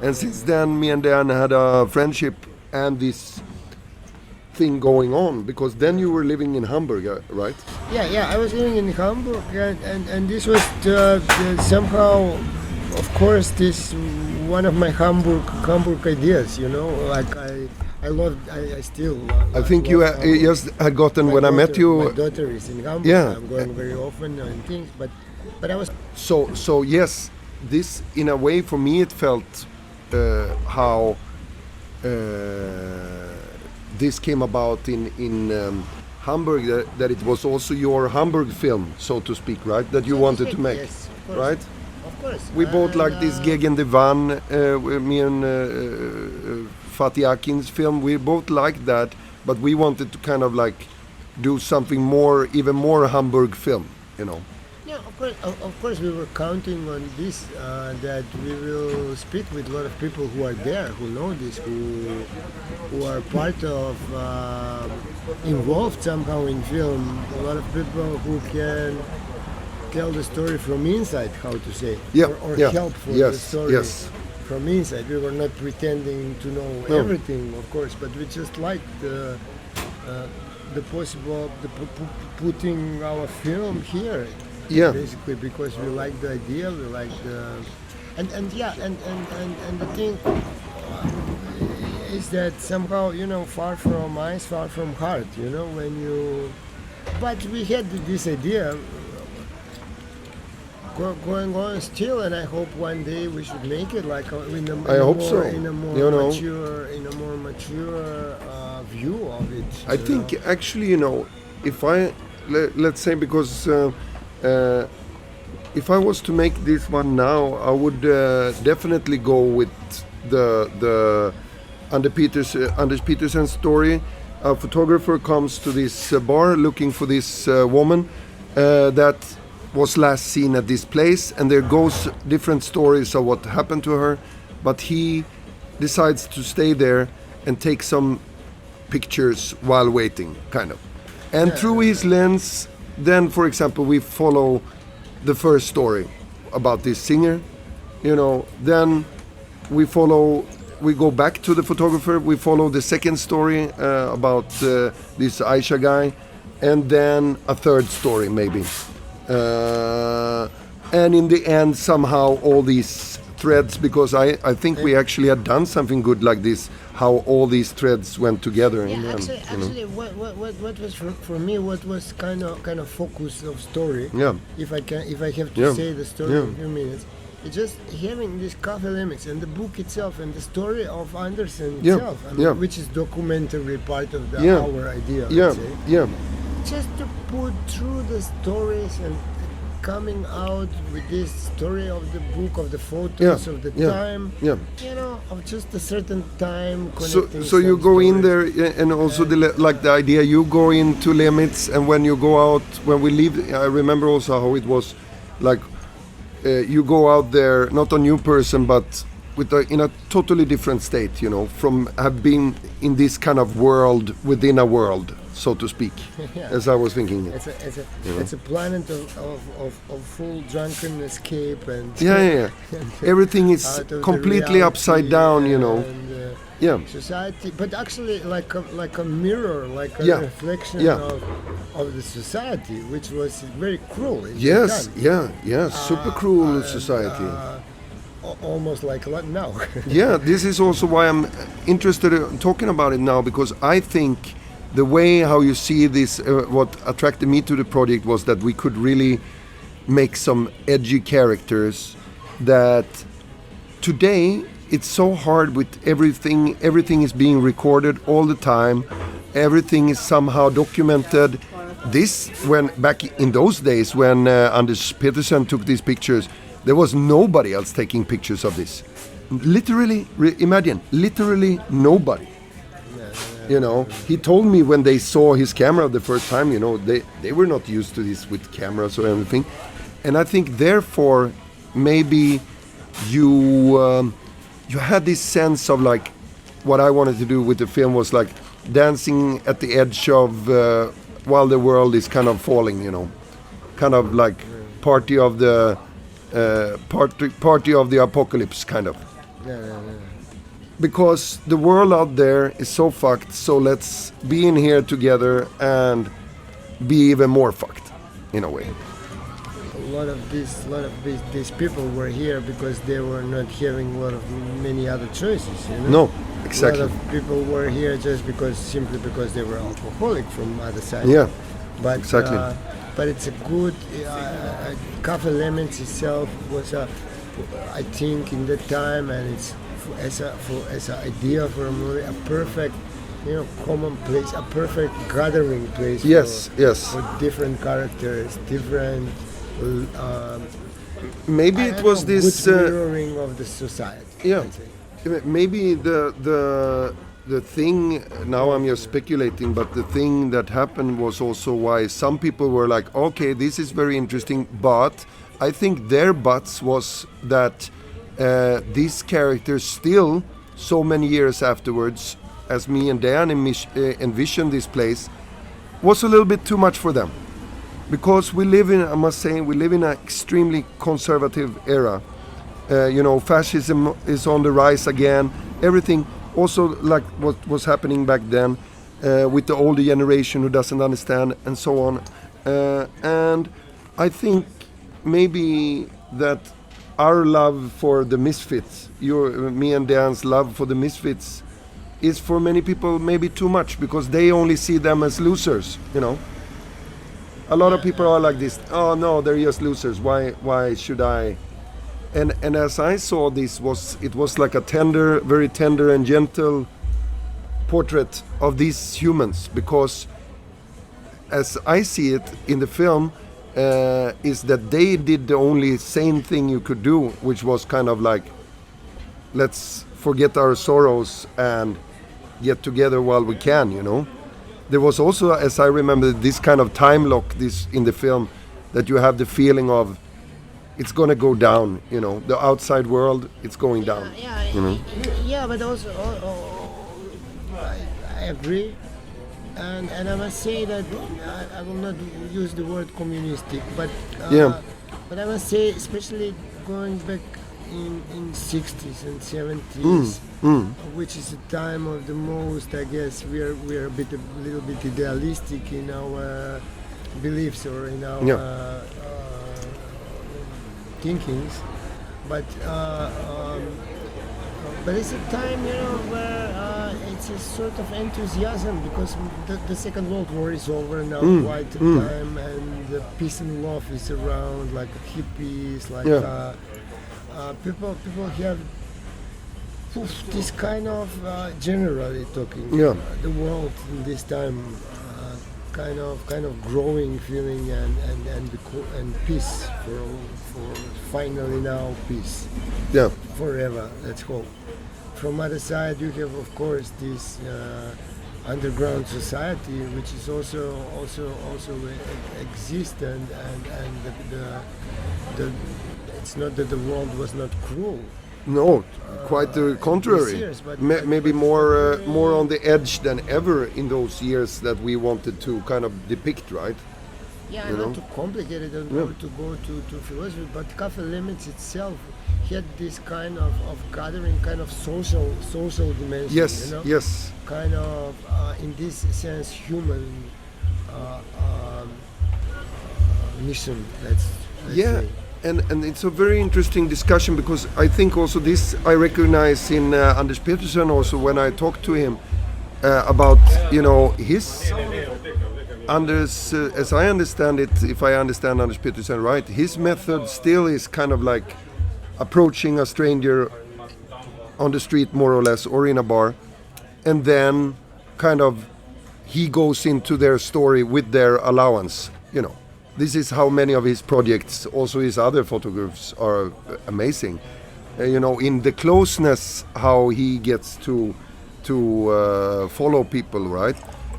And since then, me and Dan had a friendship and this thing going on, because then you were living in Hamburg, right? Yeah, I was living in Hamburg, and this was somehow, of course, this one of my Hamburg ideas, you know, like I still love. I think you just had gotten when I met you. My daughter is in Hamburg. Yeah. I'm going very often and things, but I was. So yes, this in a way for me it felt how this came about in Hamburg, that it was also your Hamburg film, so to speak, right? That you wanted to make, yes, of course. right? Of course. We both like this Gegen the Van, me and Fatih Akin's film. We both liked that, but we wanted to kind of like do something more, even more Hamburg film, you know. Yeah, of course, we were counting on this, that we will speak with a lot of people who are there, who know this, who are part of, involved somehow in film. A lot of people who can tell the story from inside, how to say, Yeah, or yeah. help for Yes, the story yes. from inside. We were not pretending to know No. everything, of course, but we just liked the possible, putting our film here. Yeah. Basically, because we like the idea, we like the, and the thing is that somehow, you know, far from eyes, far from heart, you know, when you, but we had this idea going on still, and I hope one day we should make it like in a more mature view of it. I think actually, you know, if let's say, because if I was to make this one now, I would definitely go with the Anders Petersens story. A photographer comes to this bar looking for this woman that was last seen at this place, and there goes different stories of what happened to her, but he decides to stay there and take some pictures while waiting, kind of. And through his lens, then, for example, we follow the first story about this singer, you know, then we go back to the photographer, we follow the second story about this Aisha guy, and then a third story maybe. And in the end, somehow all these threads, because I think we actually had done something good like this, how all these threads went together. Yeah, in the end, actually, what was for me, what was kind of focus of story. Yeah. If I have to Yeah. say the story Yeah. in a few minutes, it's just having this Café Lehmitz and the book itself and the story of Andersen Yeah. itself, I mean, Yeah. which is documentary part of Yeah. our idea. Yeah, Let's say. yeah. Just to put through the stories and coming out with this story of the book, of the photos, of the time, Yeah. you know, of just a certain time So connecting. you some go in stories. there, and also like the idea, you go into Lehmitz, and when you go out, when we leave, I remember also how it was, like you go out there, not a new person, but in a totally different state, you know, from have been in this kind of world within a world, so to speak, Yeah. as I was thinking. It's a planet of full drunken escape and Yeah. Everything is out of the completely upside down, you know. and, Yeah. society, but actually like a mirror, like a Yeah. reflection Yeah. of the society, which was very cruel. in Yes, Balkan. yeah, super cruel society. Almost like now. Yeah, this is also why I'm interested in talking about it now, because I think the way how you see this, what attracted me to the project was that we could really make some edgy characters that today it's so hard with everything. Everything is being recorded all the time. Everything is somehow documented. This, when back in those days when Anders Petersen took these pictures, there was nobody else taking pictures of this. Literally, imagine, literally nobody. You know, he told me when they saw his camera the first time, you know, they were not used to this with cameras or anything. And I think therefore maybe you had this sense of like what I wanted to do with the film was like dancing at the edge of while the world is kind of falling, you know, kind of like party of the apocalypse, kind of. Yeah. Because the world out there is so fucked, so let's be in here together and be even more fucked, in a way. A lot of these people were here because they were not having many other choices. You know? No, exactly. A lot of people were here just simply because they were alcoholic from other side. Yeah, but exactly. But it's a good. Café Lehmitz itself was I think in that time, and it's as an idea for a movie, a perfect, common place, a perfect gathering place. Yes. For different characters, different. Maybe it was this good mirroring of the society. Yeah, maybe the thing. Now I'm just speculating, but the thing that happened was also why some people were like, okay, this is very interesting, but I think their buts was that these characters still, so many years afterwards, as me and Dan envisioned this place, was a little bit too much for them. Because we live in an extremely conservative era. Fascism is on the rise again. Everything, also like what was happening back then, with the older generation who doesn't understand, and so on. And I think maybe that our love for the misfits, me and Dan's love for the misfits, is for many people maybe too much, because they only see them as losers, you know. A lot of people are like this. Oh no, they're just losers. Why should I? And as I saw this, it was like a very tender and gentle portrait of these humans, because as I see it in the film, is that they did the only sane thing you could do, which was kind of like, let's forget our sorrows and get together while we can, you know. There was also, as I remember, this kind of time lock in the film, that you have the feeling of it's going to go down, you know, the outside world, it's going down. Yeah, but also I agree, and I must say that I will not use the word communistic, but but I must say, especially going back in 60s and 70s, which is a time of the most, I guess, we're a little bit idealistic in our beliefs or in our thinkings, but it's a time, where it's a sort of enthusiasm, because the Second World War is over now, quite a time, and the peace and love is around, like hippies, like people have this kind of, generally talking, the world in this time, kind of growing feeling and peace for finally now peace. Yeah. Forever, let's hope. From other side, you have of course this underground society, which is also exist, and the it's not that the world was not cruel. No, quite the contrary. Years, Maybe more on the edge than ever in those years that we wanted to kind of depict, right? Yeah, not too complicated, and not to go to philosophy, but Café Lehmitz itself had this kind of gathering, kind of social dimension. Yes, you know? yes. Kind of, in this sense, human mission. Let's say. And it's a very interesting discussion, because I think also this I recognize in Anders Petersen also, when I talked to him about, his Anders, as I understand it, if I understand Anders Petersen right, his method still is kind of like approaching a stranger on the street, more or less, or in a bar, and then kind of he goes into their story with their allowance, This is how many of his projects, also his other photographs, are amazing. In the closeness, how he gets to follow people, right?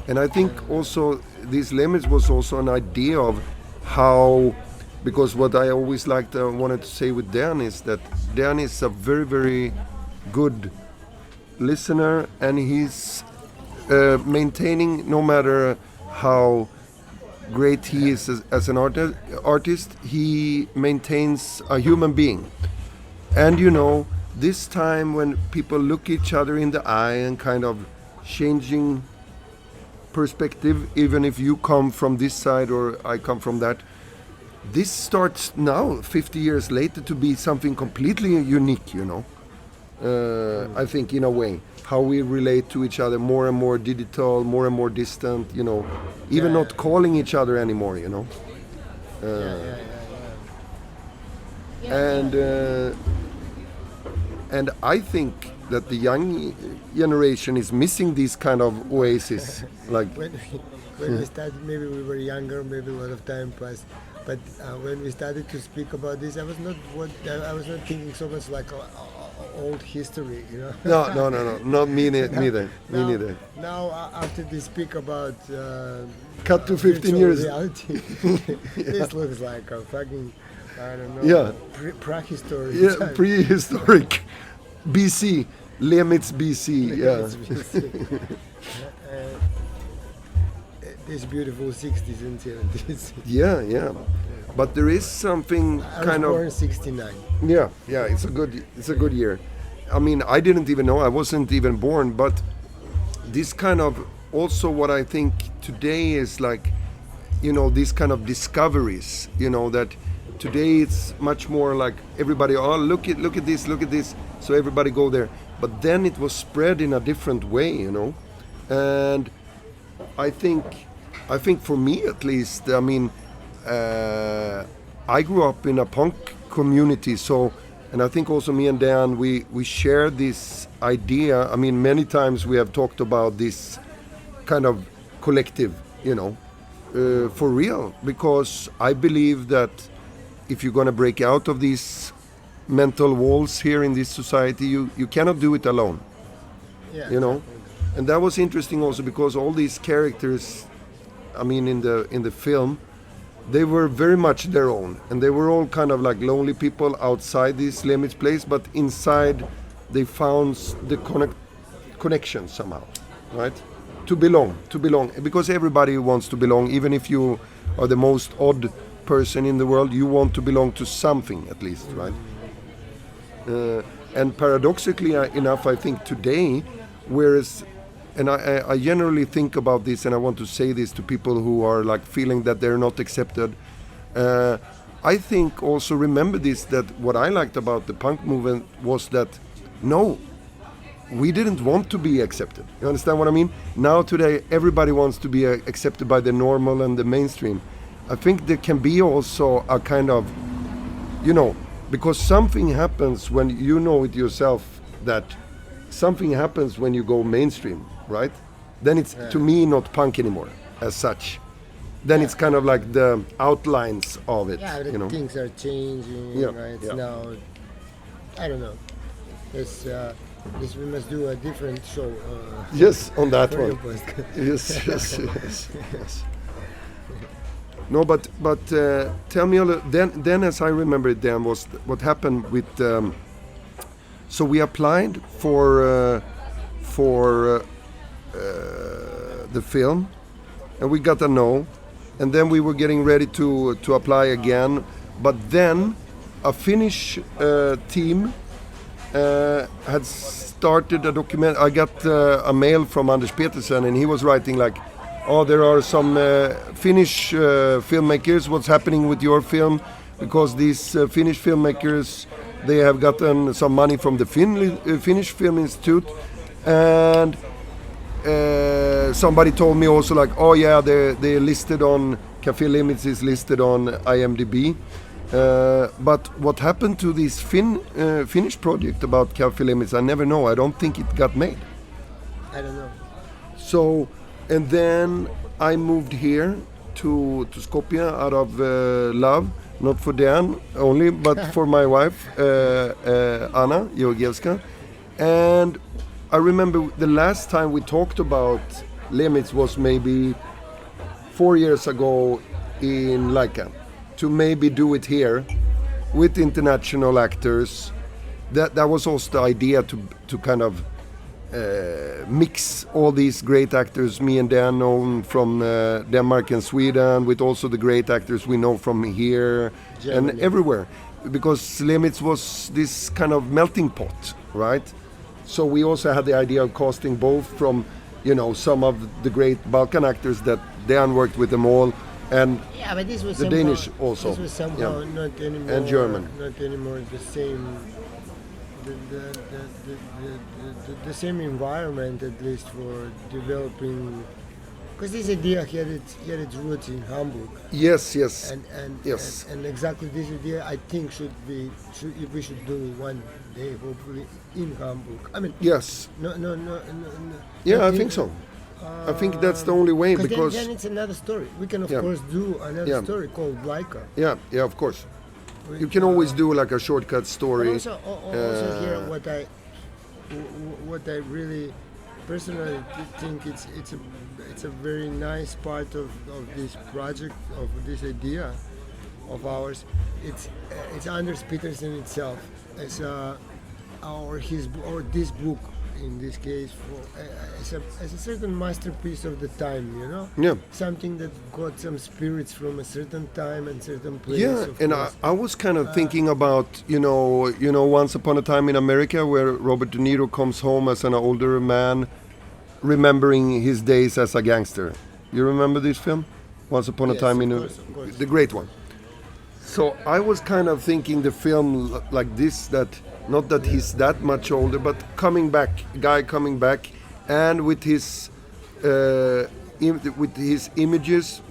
And I think also these limits was also an idea of how, because what I always wanted to say with Dan is that Dan is a very, very good listener, and he's maintaining, no matter how great he is as an artist, he maintains a human being. And you know, this time when people look each other in the eye and kind of changing perspective, even if you come from this side or I come from that, this starts now, 50 years later, to be something completely unique, you know. I think, in a way, how we relate to each other, more and more digital, more and more distant, you know, even not calling each other anymore, you know. And I think that the young generation is missing these kind of oases. Like when we started, maybe we were younger, maybe a lot of time passed. But when we started to speak about this, I was not thinking so much like old history, you know. No, not me neither. Now, after they speak about cut to 15 years, reality, this looks like a fucking, I don't know, prehistoric. Yeah, time. prehistoric, BC, Lehmitz BC. Yeah. These beautiful 60s and 70s. Yeah. But there is something I kind was of. born in 69. Yeah. It's a good year. I mean, I didn't even know. I wasn't even born. But this kind of also what I think today is like, you know, these kind of discoveries. You know, that today it's much more like everybody. Oh, look at this. So everybody go there. But then it was spread in a different way. You know, and I think for me at least, I mean, I grew up in a punk community, so, and I think also me and Dan, we share this idea. I mean, many times we have talked about this kind of collective, you know, for real, because I believe that if you're going to break out of these mental walls here in this society, you cannot do it alone, you know. And that was interesting also because all these characters, I mean, in the film, they were very much their own, and they were all kind of like lonely people outside this Lehmitz place, but inside they found the connection somehow, right? To belong, because everybody wants to belong, even if you are the most odd person in the world, you want to belong to something at least, right? And paradoxically enough, I think today, whereas. And I generally think about this, and I want to say this to people who are like feeling that they're not accepted. I think also remember this, that what I liked about the punk movement was that no, we didn't want to be accepted. You understand what I mean? Now today everybody wants to be accepted by the normal and the mainstream. I think there can be also a kind of, you know, because something happens when you know it yourself, that something happens when you go mainstream. Right? Then it's to me not punk anymore as such. Then it's kind of like the outlines of it. Yeah, you know? Things are changing. Right? Now, I don't know. This we must do a different show. Yes, on that one. Yes. No, but tell me a little. Then as I remember it, Dan, was what happened with. So we applied for the film, and we got a no, and then we were getting ready to apply again, but then a Finnish team had started a document. I got a mail from Anders Petersen, and he was writing like, oh, there are some Finnish filmmakers, what's happening with your film, because these Finnish filmmakers, they have gotten some money from the Finnish Film Institute, and somebody told me also like, oh yeah, they're listed on, Café Lehmitz is listed on IMDb. But what happened to this Finnish project about Café Lehmitz, I never know. I don't think it got made. I don't know. So, and then I moved here to Skopje out of love, not for Dan only, but for my wife, Anna Georgievska. And I remember the last time we talked about Lehmitz was maybe 4 years ago in Balkan, to maybe do it here with international actors. That was also the idea to kind of mix all these great actors me and Dan know from Denmark and Sweden with also the great actors we know from here Germany. and everywhere, because Lehmitz was this kind of melting pot, right? So we also had the idea of casting both from, you know, some of the great Balkan actors that Dan worked with them all, and Yeah, but this was the somehow, Danish also. This was somehow Yeah. not anymore. And German. Not anymore the same. The same environment, at least for developing. Because this idea had its roots in Hamburg, Yes, yes. and Yes. and exactly this idea I think we should do one day, hopefully in Hamburg. I mean, Yes. no. Yeah, not I think in- so. I think that's the only way, because then it's another story. We can of Yeah. course do another Yeah. story called Laika. yeah, of course. You can always do like a shortcut But story. also here, what I really personally think it's a very nice part of this project, of this idea of ours. It's Anders Petersen itself, as or this book in this case, as a certain masterpiece of the time, you know. Yeah. Something that got some spirits from a certain time and certain place. Yeah, of and course. I was kind of thinking about, you know, Once Upon a Time in America, where Robert De Niro comes home as an older man, remembering his days as a gangster. You remember this film, Once Upon a Yes, Time of in course, of course. the great one. So I was kind of thinking the film like this, that not that he's that much older, but coming back, and with his images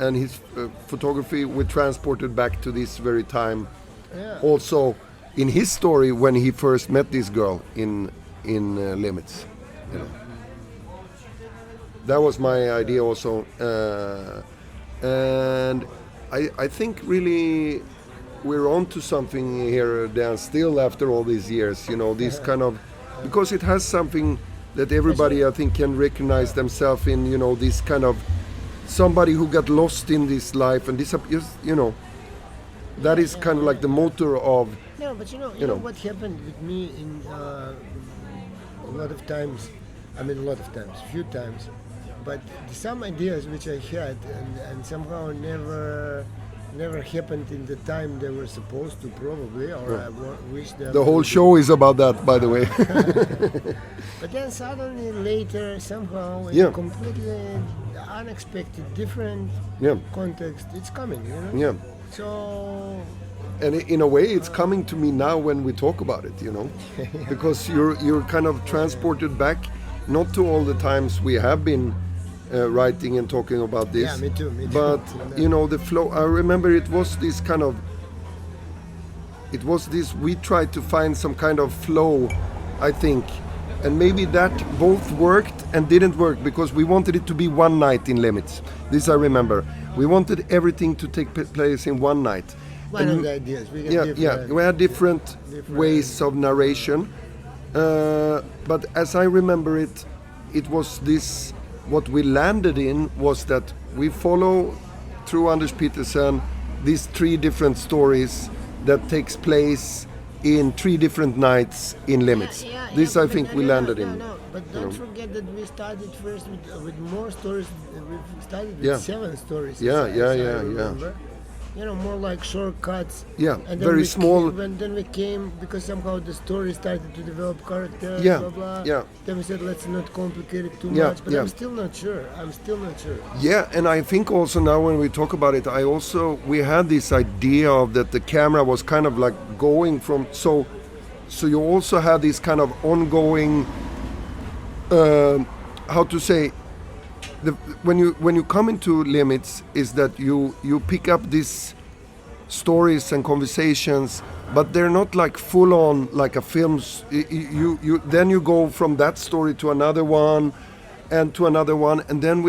and his photography, we transported back to this very time. Yeah. Also, in his story, when he first met this girl in Lehmitz, you know. That was my idea also, and I think really we're on to something here, Dan, still after all these years, you know, this kind of, because it has something that everybody I think can recognize themselves in, you know, this kind of somebody who got lost in this life and disappears, you know, that is kind of like the motor of, No, but you know know. what happened with me in a lot of times. I mean, a lot of times, few times. But some ideas which I had and somehow never happened in the time they were supposed to, probably, or I wish them. the whole to. show is about that, by the way. But then suddenly later, somehow, in Yeah. a completely unexpected, different Yeah, context, it's coming. You know. yeah. So. And in a way, it's coming to me now when we talk about it, you know, because you're kind of transported back, not to all the times we have been writing and talking about this. Yeah, me too. But you know, the flow. I remember it was this kind of. It was this. We tried to find some kind of flow, I think, and maybe that both worked and didn't work, because we wanted it to be one night in Lehmitz. This I remember. We wanted everything to take place in one night. One And of the ideas. We get yeah, different, we had different ways of narration, but as I remember it, it was this. What we landed in was that we follow through Anders Petersen these three different stories that takes place in three different nights in Lehmitz. This I but think we landed in. No, but don't forget that we started first with more stories. We started with Yeah. 7 stories. Yeah, as yeah, I yeah, remember. You know, more like shortcuts. Yeah, and very small. Then we came, because somehow the story started to develop characters. Yeah, blah blah. yeah. Then we said let's not complicate it too Yeah, much. But yeah. I'm still not sure. Yeah, and I think also now when we talk about it, we had this idea of that the camera was kind of like going from, so you also had this kind of ongoing, how to say, when you come into Lehmitz, is that you pick up these stories and conversations, but they're not like full on like a film. Then you go from that story to another one, and to another one, and then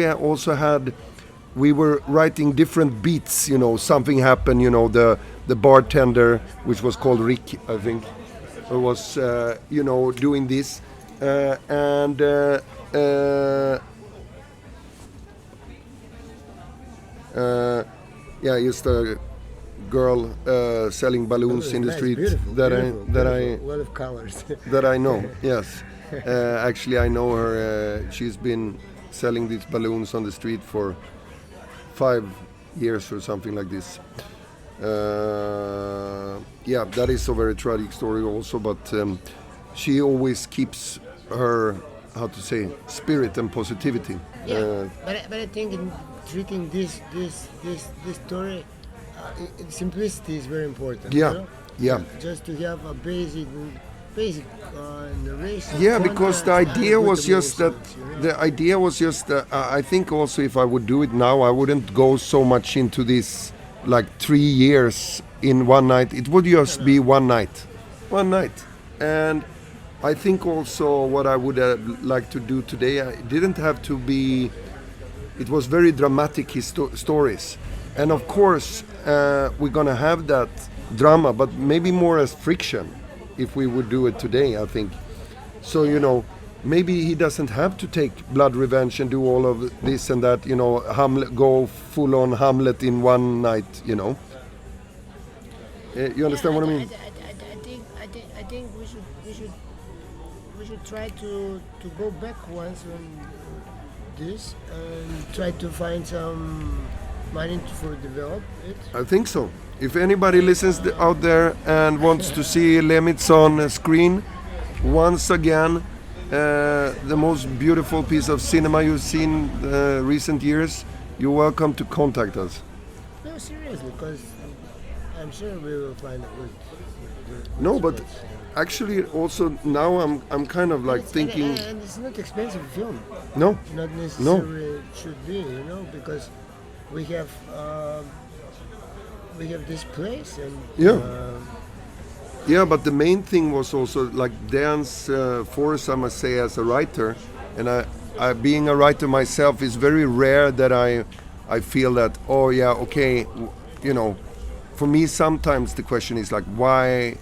we were writing different beats. You know, something happened. You know, the bartender, which was called Rick, I think, was you know, doing this, and. Yeah, just a girl selling balloons in the Nice, street beautiful, that beautiful, I a lot of colors. that I know. Yes, Actually, I know her. She's been selling these balloons on the street for 5 years or something like this. Yeah, that is a very tragic story also, but she always keeps her, how to say, spirit and positivity. Yeah, but I think in treating this story, simplicity is very important. Yeah, you know? yeah. Just to have a basic narration. Yeah, because the idea with was just that. emotions, you know? The idea was just. I think also if I would do it now, I wouldn't go so much into this, like 3 years in one night. It would just be one night, and I think also what I would like to do today, it didn't have to be. It was very dramatic stories, and of course we're gonna have that drama, but maybe more as friction if we would do it today, I think. So, you know, maybe he doesn't have to take blood revenge and do all of this and that, you know, Hamlet, go full on Hamlet in one night, you know. You understand what I mean? I think we should try to go back once on this and try to find some money for develop it. I think so. If anybody listens out there and wants to see Lehmitz on screen, once again, the most beautiful piece of cinema you've seen recent years, you're welcome to contact us. No, seriously, because I'm sure we will find a good No, but space. actually also now I'm kind of like thinking, and it's not expensive film. no, Not necessarily it should be, you know, because we have this place and Yeah. Yeah, but the main thing was also like Dejan's force, I must say, as a writer, and I being a writer myself, is very rare that I feel that, oh yeah, okay, you know, for me sometimes the question is like, why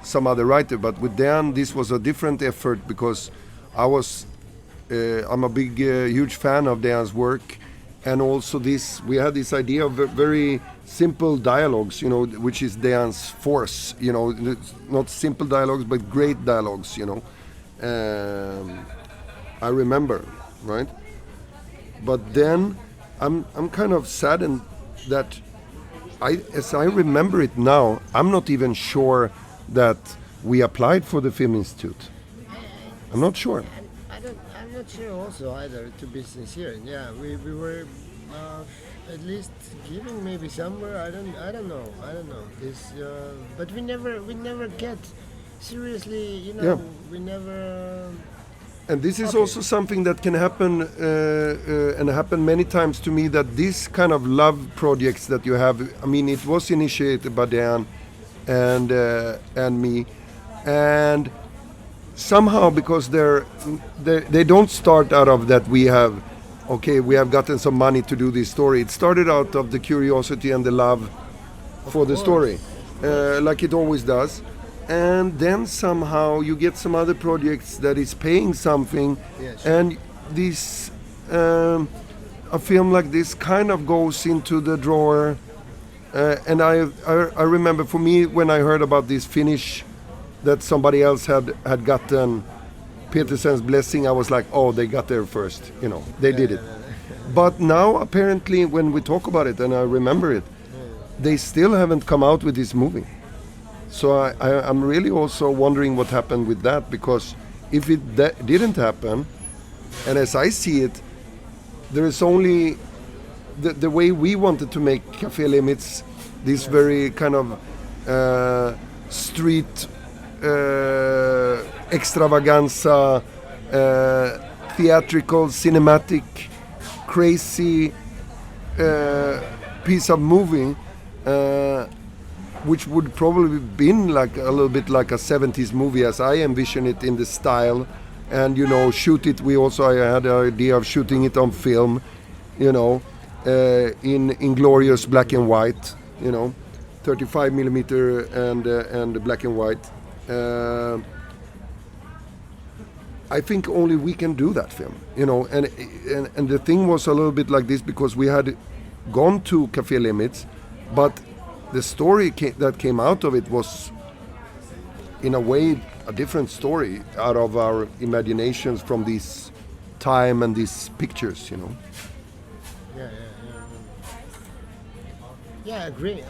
some other writer? But with Dejan, this was a different effort because I'm a big, huge fan of Dejan's work, and also we had this idea of very simple dialogues, you know, which is Dejan's force, you know, it's not simple dialogues but great dialogues, you know. I remember, right? But then I'm kind of saddened that as I remember it now, I'm not even sure that we applied for the Film Institute. I'm not sure. I'm not sure also either, to be sincere. Yeah, we were at least giving maybe somewhere. I don't know. This, but we never get seriously. You know, Yeah. we never. And this is Okay. also something that can happen and happen many times to me, that this kind of love projects that you have, I mean, it was initiated by Dan and me, and somehow because they don't start out of that we have gotten some money to do this story. It started out of the curiosity and the love for the story, like it always does. And then somehow you get some other projects that is paying something, Yes. and this a film like this kind of goes into the drawer. And I remember, for me, when I heard about this finish that somebody else had gotten Petersens' blessing, I was like, oh, they got there first, you know, they did it. But now apparently when we talk about it and I remember it, they still haven't come out with this movie. So I'm really also wondering what happened with that, because if it didn't happen, and as I see it, there is only the way we wanted to make Café Lehmitz, this very kind of street extravaganza, theatrical, cinematic, crazy piece of movie, which would probably been like a little bit like a 70s movie as I envision it in the style, and you know, shoot it. I had the idea of shooting it on film, you know, in glorious black and white, you know, 35 millimeter and black and white. I think only we can do that film, you know, and the thing was a little bit like this because we had gone to Café Lehmitz, but the story that came out of it in a way, a different story out of our imaginations from this time and these pictures, you know. Yeah, yeah, I agree.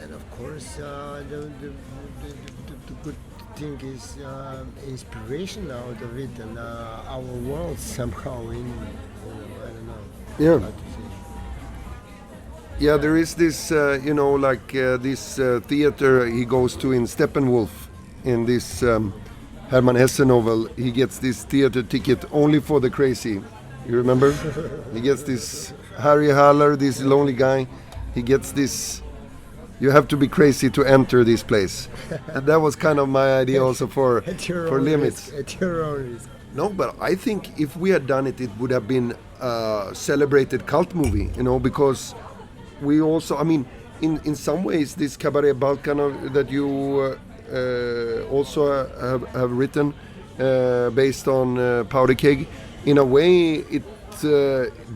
And of course, the good thing is inspiration out of it, and our world somehow in, I don't know. Yeah. How to say. Yeah, there is this, this theater he goes to in Steppenwolf, in this Hermann Hesse novel. He gets this theater ticket only for the crazy. You remember? He gets this Harry Haller, this lonely guy. He gets this. You have to be crazy to enter this place, and that was kind of my idea also for Lehmitz. At your own risk. No, but I think if we had done it, it would have been a celebrated cult movie, you know, because we also, I mean, in some ways, this Cabaret Balkan that you also have written, based on Powder Keg, in a way, it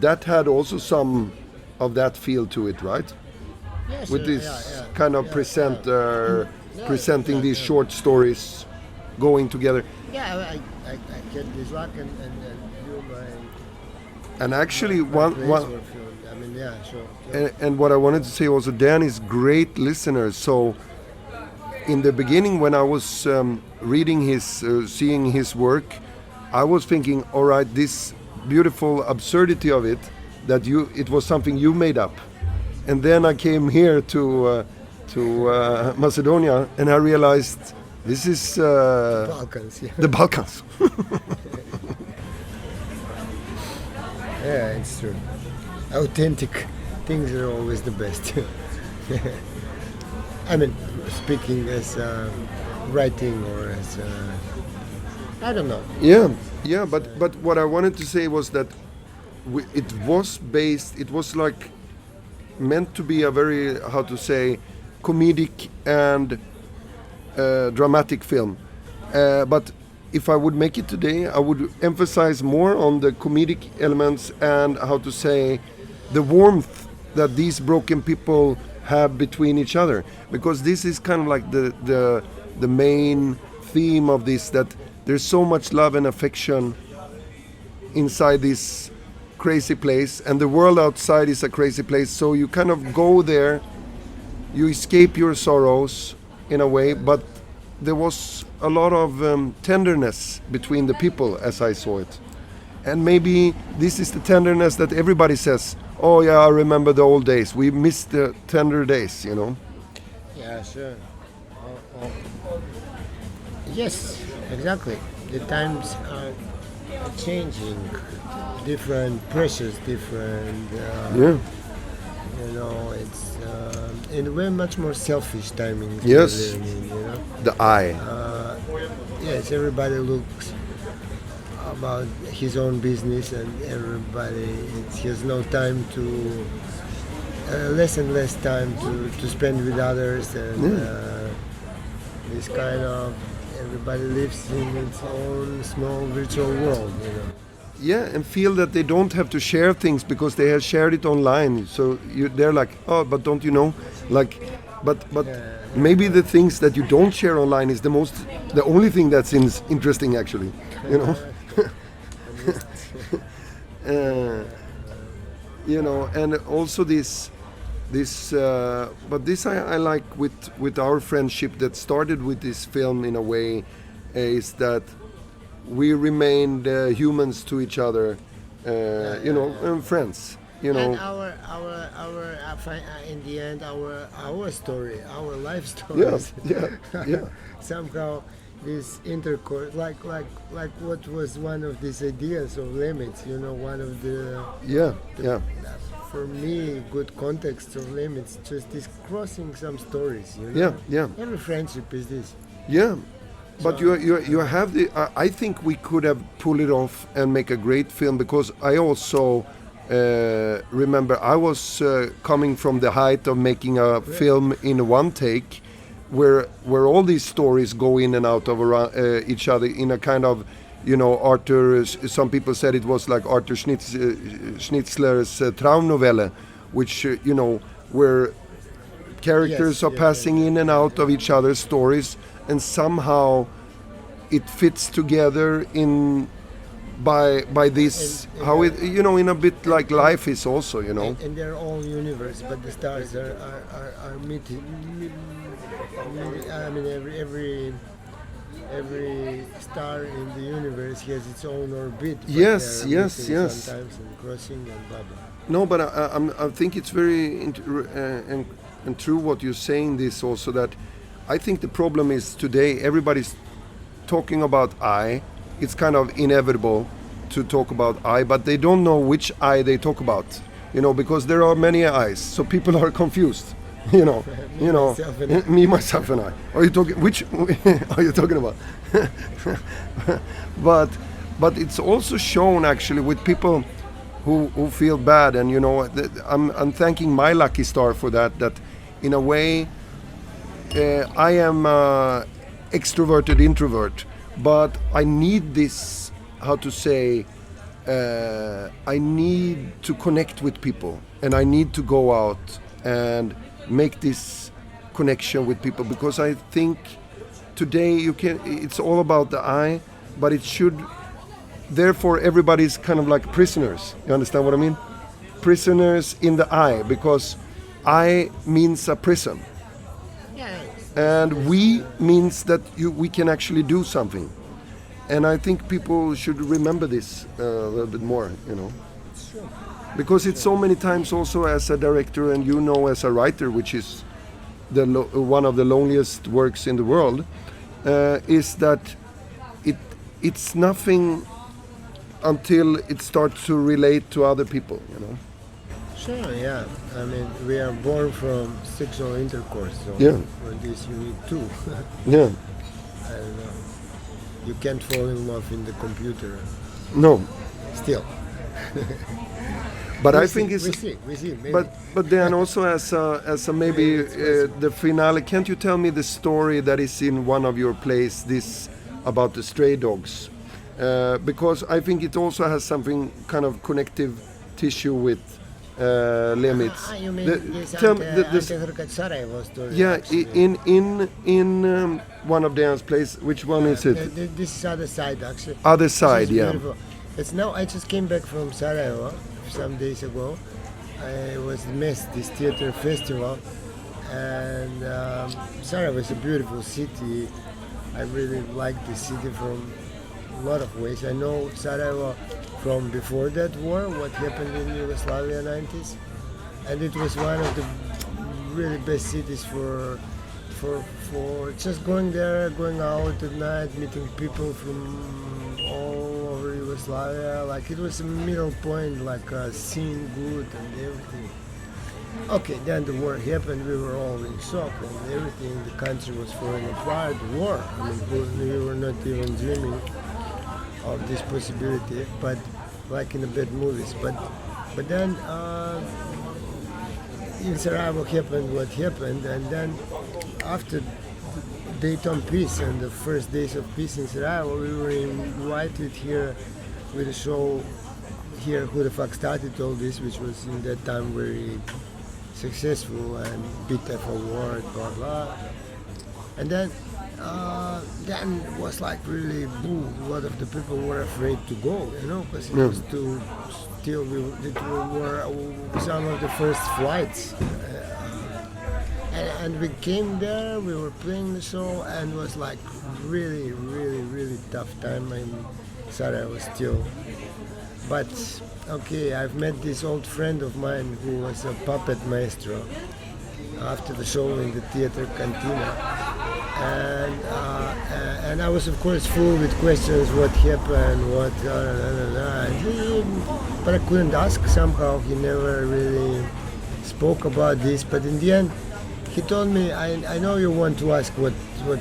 that had also some of that feel to it, right? Yes, With this kind of presenting these short stories going together. Yeah, I get this luck and you my. And actually, I mean, yeah, sure. And what I wanted to say also, Dan is great listener. So, in the beginning, when I was reading seeing his work, I was thinking, all right, this beautiful absurdity of it, it was something you made up. And then I came here to Macedonia, and I realized this is Balkans, yeah. the Balkans. Yeah, it's true. Authentic things are always the best. I mean, speaking as writing or as I don't know. Yeah, but what I wanted to say was that it was like meant to be a very, how to say, comedic and dramatic film. But if I would make it today, I would emphasize more on the comedic elements and, how to say, the warmth that these broken people have between each other. Because this is kind of like the main theme of this, that there's so much love and affection inside this crazy place, and the world outside is a crazy place. So you kind of go there, you escape your sorrows in a way, but there was a lot of tenderness between the people as I saw it. And maybe this is the tenderness that everybody says, oh yeah, I remember the old days. We miss the tender days, you know? Yeah, sure. Yes, exactly. The times are changing. Different pressures, different. Yeah. You know, it's and we're much more selfish timing. Yes. You know. The eye. Yes, everybody looks about his own business, and everybody he has no time to less and less time to spend with others, and this kind of everybody lives in its own small virtual world, you know. Yeah, and feel that they don't have to share things because they have shared it online. So they're like, oh, but don't you know? Like, but maybe the things that you don't share online is the only thing that's interesting, actually. You know. You know, and also this. But this I like with our friendship that started with this film in a way, is that we remained humans to each other, you know, and friends, you know. And our in the end, our story, our life stories. Yeah. Somehow, this intercourse, like what was one of these ideas of Lehmitz, you know, one of the for me good context of Lehmitz, just this crossing some stories, you know. Yeah. Every friendship is this. Yeah. But you have the. I think we could have pulled it off and make a great film, because I also remember I was coming from the height of making a film in one take, where all these stories go in and out of each other in a kind of, you know, Arthur. Some people said it was like Arthur Schnitzler's Traumnovelle, which you know, where characters Yes, are yes, passing in and out of each other's stories, and somehow it fits together in by this And how it, you know, in a bit like life is also, you know. in their own universe, but the stars are meeting. I mean, every star in the universe has its own orbit. But Yes, they're yes, meeting yes. Sometimes and crossing and blah blah. No, but I think it's very and true what you're saying. This also, that I think the problem is today everybody's talking about I. It's kind of inevitable to talk about I, but they don't know which I they talk about. You know, because there are many I's, so people are confused. You know, Myself and I. me, myself, and I. Are you talking? Which are you talking about? but it's also shown actually with people who feel bad, and you know, I'm thanking my lucky star for that. That in a way, I am extroverted introvert, but I need this. How to say? I need to connect with people, and I need to go out and make this connection with people, because I think today it's all about the I, but it should, therefore everybody's kind of like prisoners. You understand what I mean? Prisoners in the I, because I means a prison, and we means that we can actually do something. And I think people should remember this a little bit more, you know. Sure. Because it's so many times also as a director, and you know, as a writer, which is one of the loneliest works in the world, is that it's nothing until it starts to relate to other people, you know. Sure, yeah. I mean, we are born from sexual intercourse, so Yeah. for this you need two. Yeah. I don't know. You can't fall in love in the computer. No. Still. But We I see, think it's. we see. Maybe. But then also as a maybe the finale, can't you tell me the story that is in one of your plays, this about the stray dogs? Because I think it also has something kind of connective tissue with Lehmitz. You mean this tell me Sarajevo story? yeah, actually. in one of Dejan's plays. Which one is it? This is other side, actually. Other This side, is yeah. beautiful. It's now. I just came back from Sarajevo some days ago. I was missed this theater festival, and Sarajevo is a beautiful city. I really like the city from a lot of ways. I know Sarajevo from before that war, what happened in Yugoslavia 90s, and it was one of the really best cities for just going there, going out at night, meeting people from all over Yugoslavia. Like it was a middle point, like seeing good and everything. Okay, then the war happened. We were all in shock and everything. The country was falling apart. War. I mean, we were not even dreaming of this possibility, but like in the bad movies. But then in Sarajevo happened what happened, and then after Dayton Peace and the first days of peace in Sarajevo, we were invited here with a show here, Who the Fuck Started All This, which was in that time very successful and BTF award, blah blah. And then it was like really boo. A lot of the people were afraid to go, you know, because it was too. Still, it were some of the first flights. And we came there, we were playing the show, and it was like really, really, really tough time in Sarajevo still. But okay, I've met this old friend of mine who was a puppet maestro after the show in the theater cantina, and I was of course full with questions, what happened, what, but I couldn't ask. Somehow he never really spoke about this. But in the end, he told me, I know you want to ask what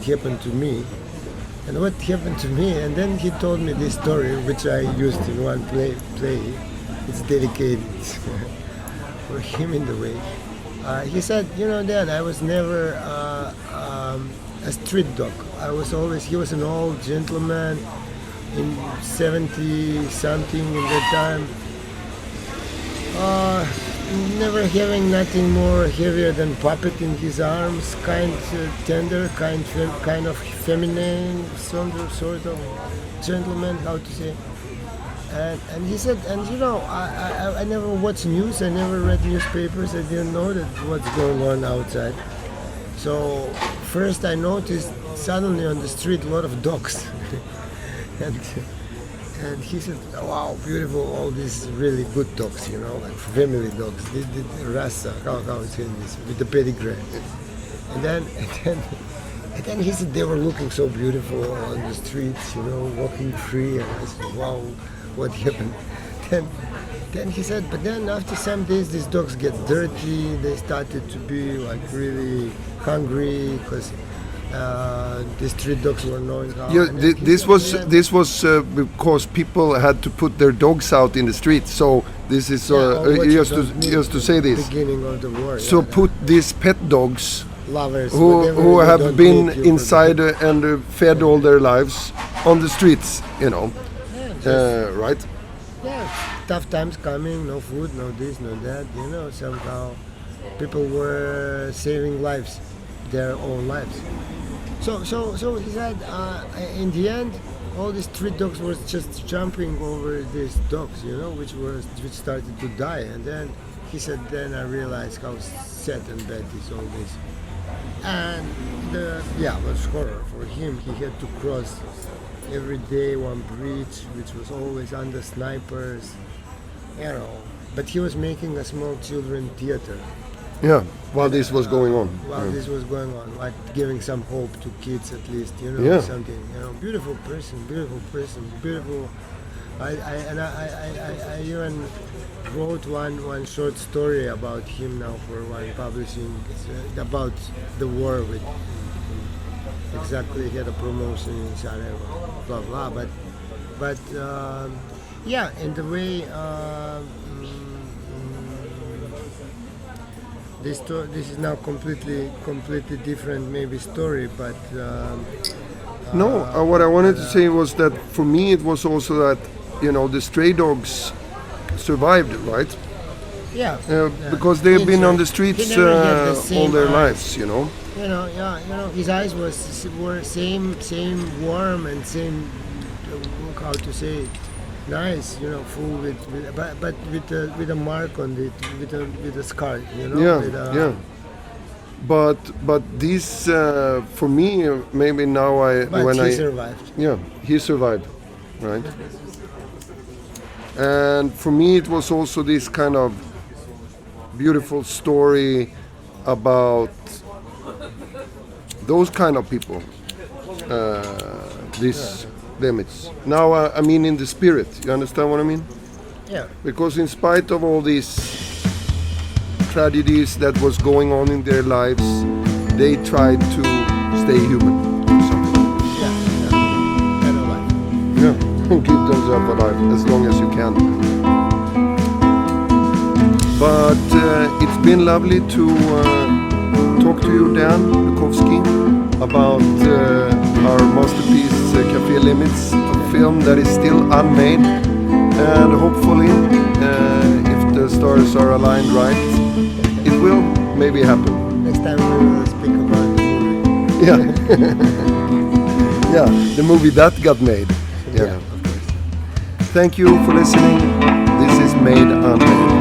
happened to me. And what happened to me, and then he told me this story, which I used in one play. It's dedicated for him in the way. He said, you know, Dad, I was never a street dog. He was an old gentleman in 70 something in that time. never having nothing more heavier than puppet in his arms, kind tender, kind of feminine, sort of gentleman, how to say. And he said, and you know, I never watched news, I never read newspapers, I didn't know that what's going on outside. So first I noticed suddenly on the street a lot of dogs. And he said, wow, beautiful, all these really good dogs, you know, like family dogs, the rasa, how it's in this, with the pedigree. And then he said they were looking so beautiful on the streets, you know, walking free, and I said, wow, what happened? Then he said, but then after some days these dogs get dirty, they started to be like really hungry, because the street dogs were knowing how. Yeah, this was because people had to put their dogs out in the street. So this is just to say this. Beginning of the war. So put these pet dogs Lovers, who have been inside and fed all their lives on the streets, you know, right? Yeah, tough times coming, no food, no this, no that, you know, somehow people were saving lives, their own lives. So he said, in the end, all these street dogs were just jumping over these dogs, you know, which started to die. And then he said, then I realized how sad and bad is all this. And it was horror for him. He had to cross every day one bridge, which was always under snipers, you know. But he was making a small children theater. Yeah, while this was going on. This was going on, like giving some hope to kids at least, you know, something, you know, beautiful person, beautiful. I even wrote one short story about him now for one publishing, about the war with exactly, he had a promotion in Sarajevo, blah blah, but in the way this is now completely different maybe story, but what I wanted to say was that for me it was also that, you know, the stray dogs survived, right? Because they've been on the streets all their lives, you know. You know, his eyes were same warm and same, how to say it, nice, you know, full but with a mark on it, with a scar, you know. But this for me, maybe now he survived. Yeah, he survived, right? And for me, it was also this kind of beautiful story about those kind of people. This Lehmitz. Now, I mean, in the spirit. You understand what I mean? Yeah. Because in spite of all these tragedies that was going on in their lives, they tried to stay human. Or something. And alive. Yeah, and keep themselves alive as long as you can. But it's been lovely to talk to you, Dejan Dukovski, about our masterpiece, Café Lehmitz, a film that is still unmade, and hopefully, if the stars are aligned right, it will maybe happen. Next time we will speak about the movie. Yeah, the movie that got made. Yeah, of course. Thank you for listening. This is Made Unmade.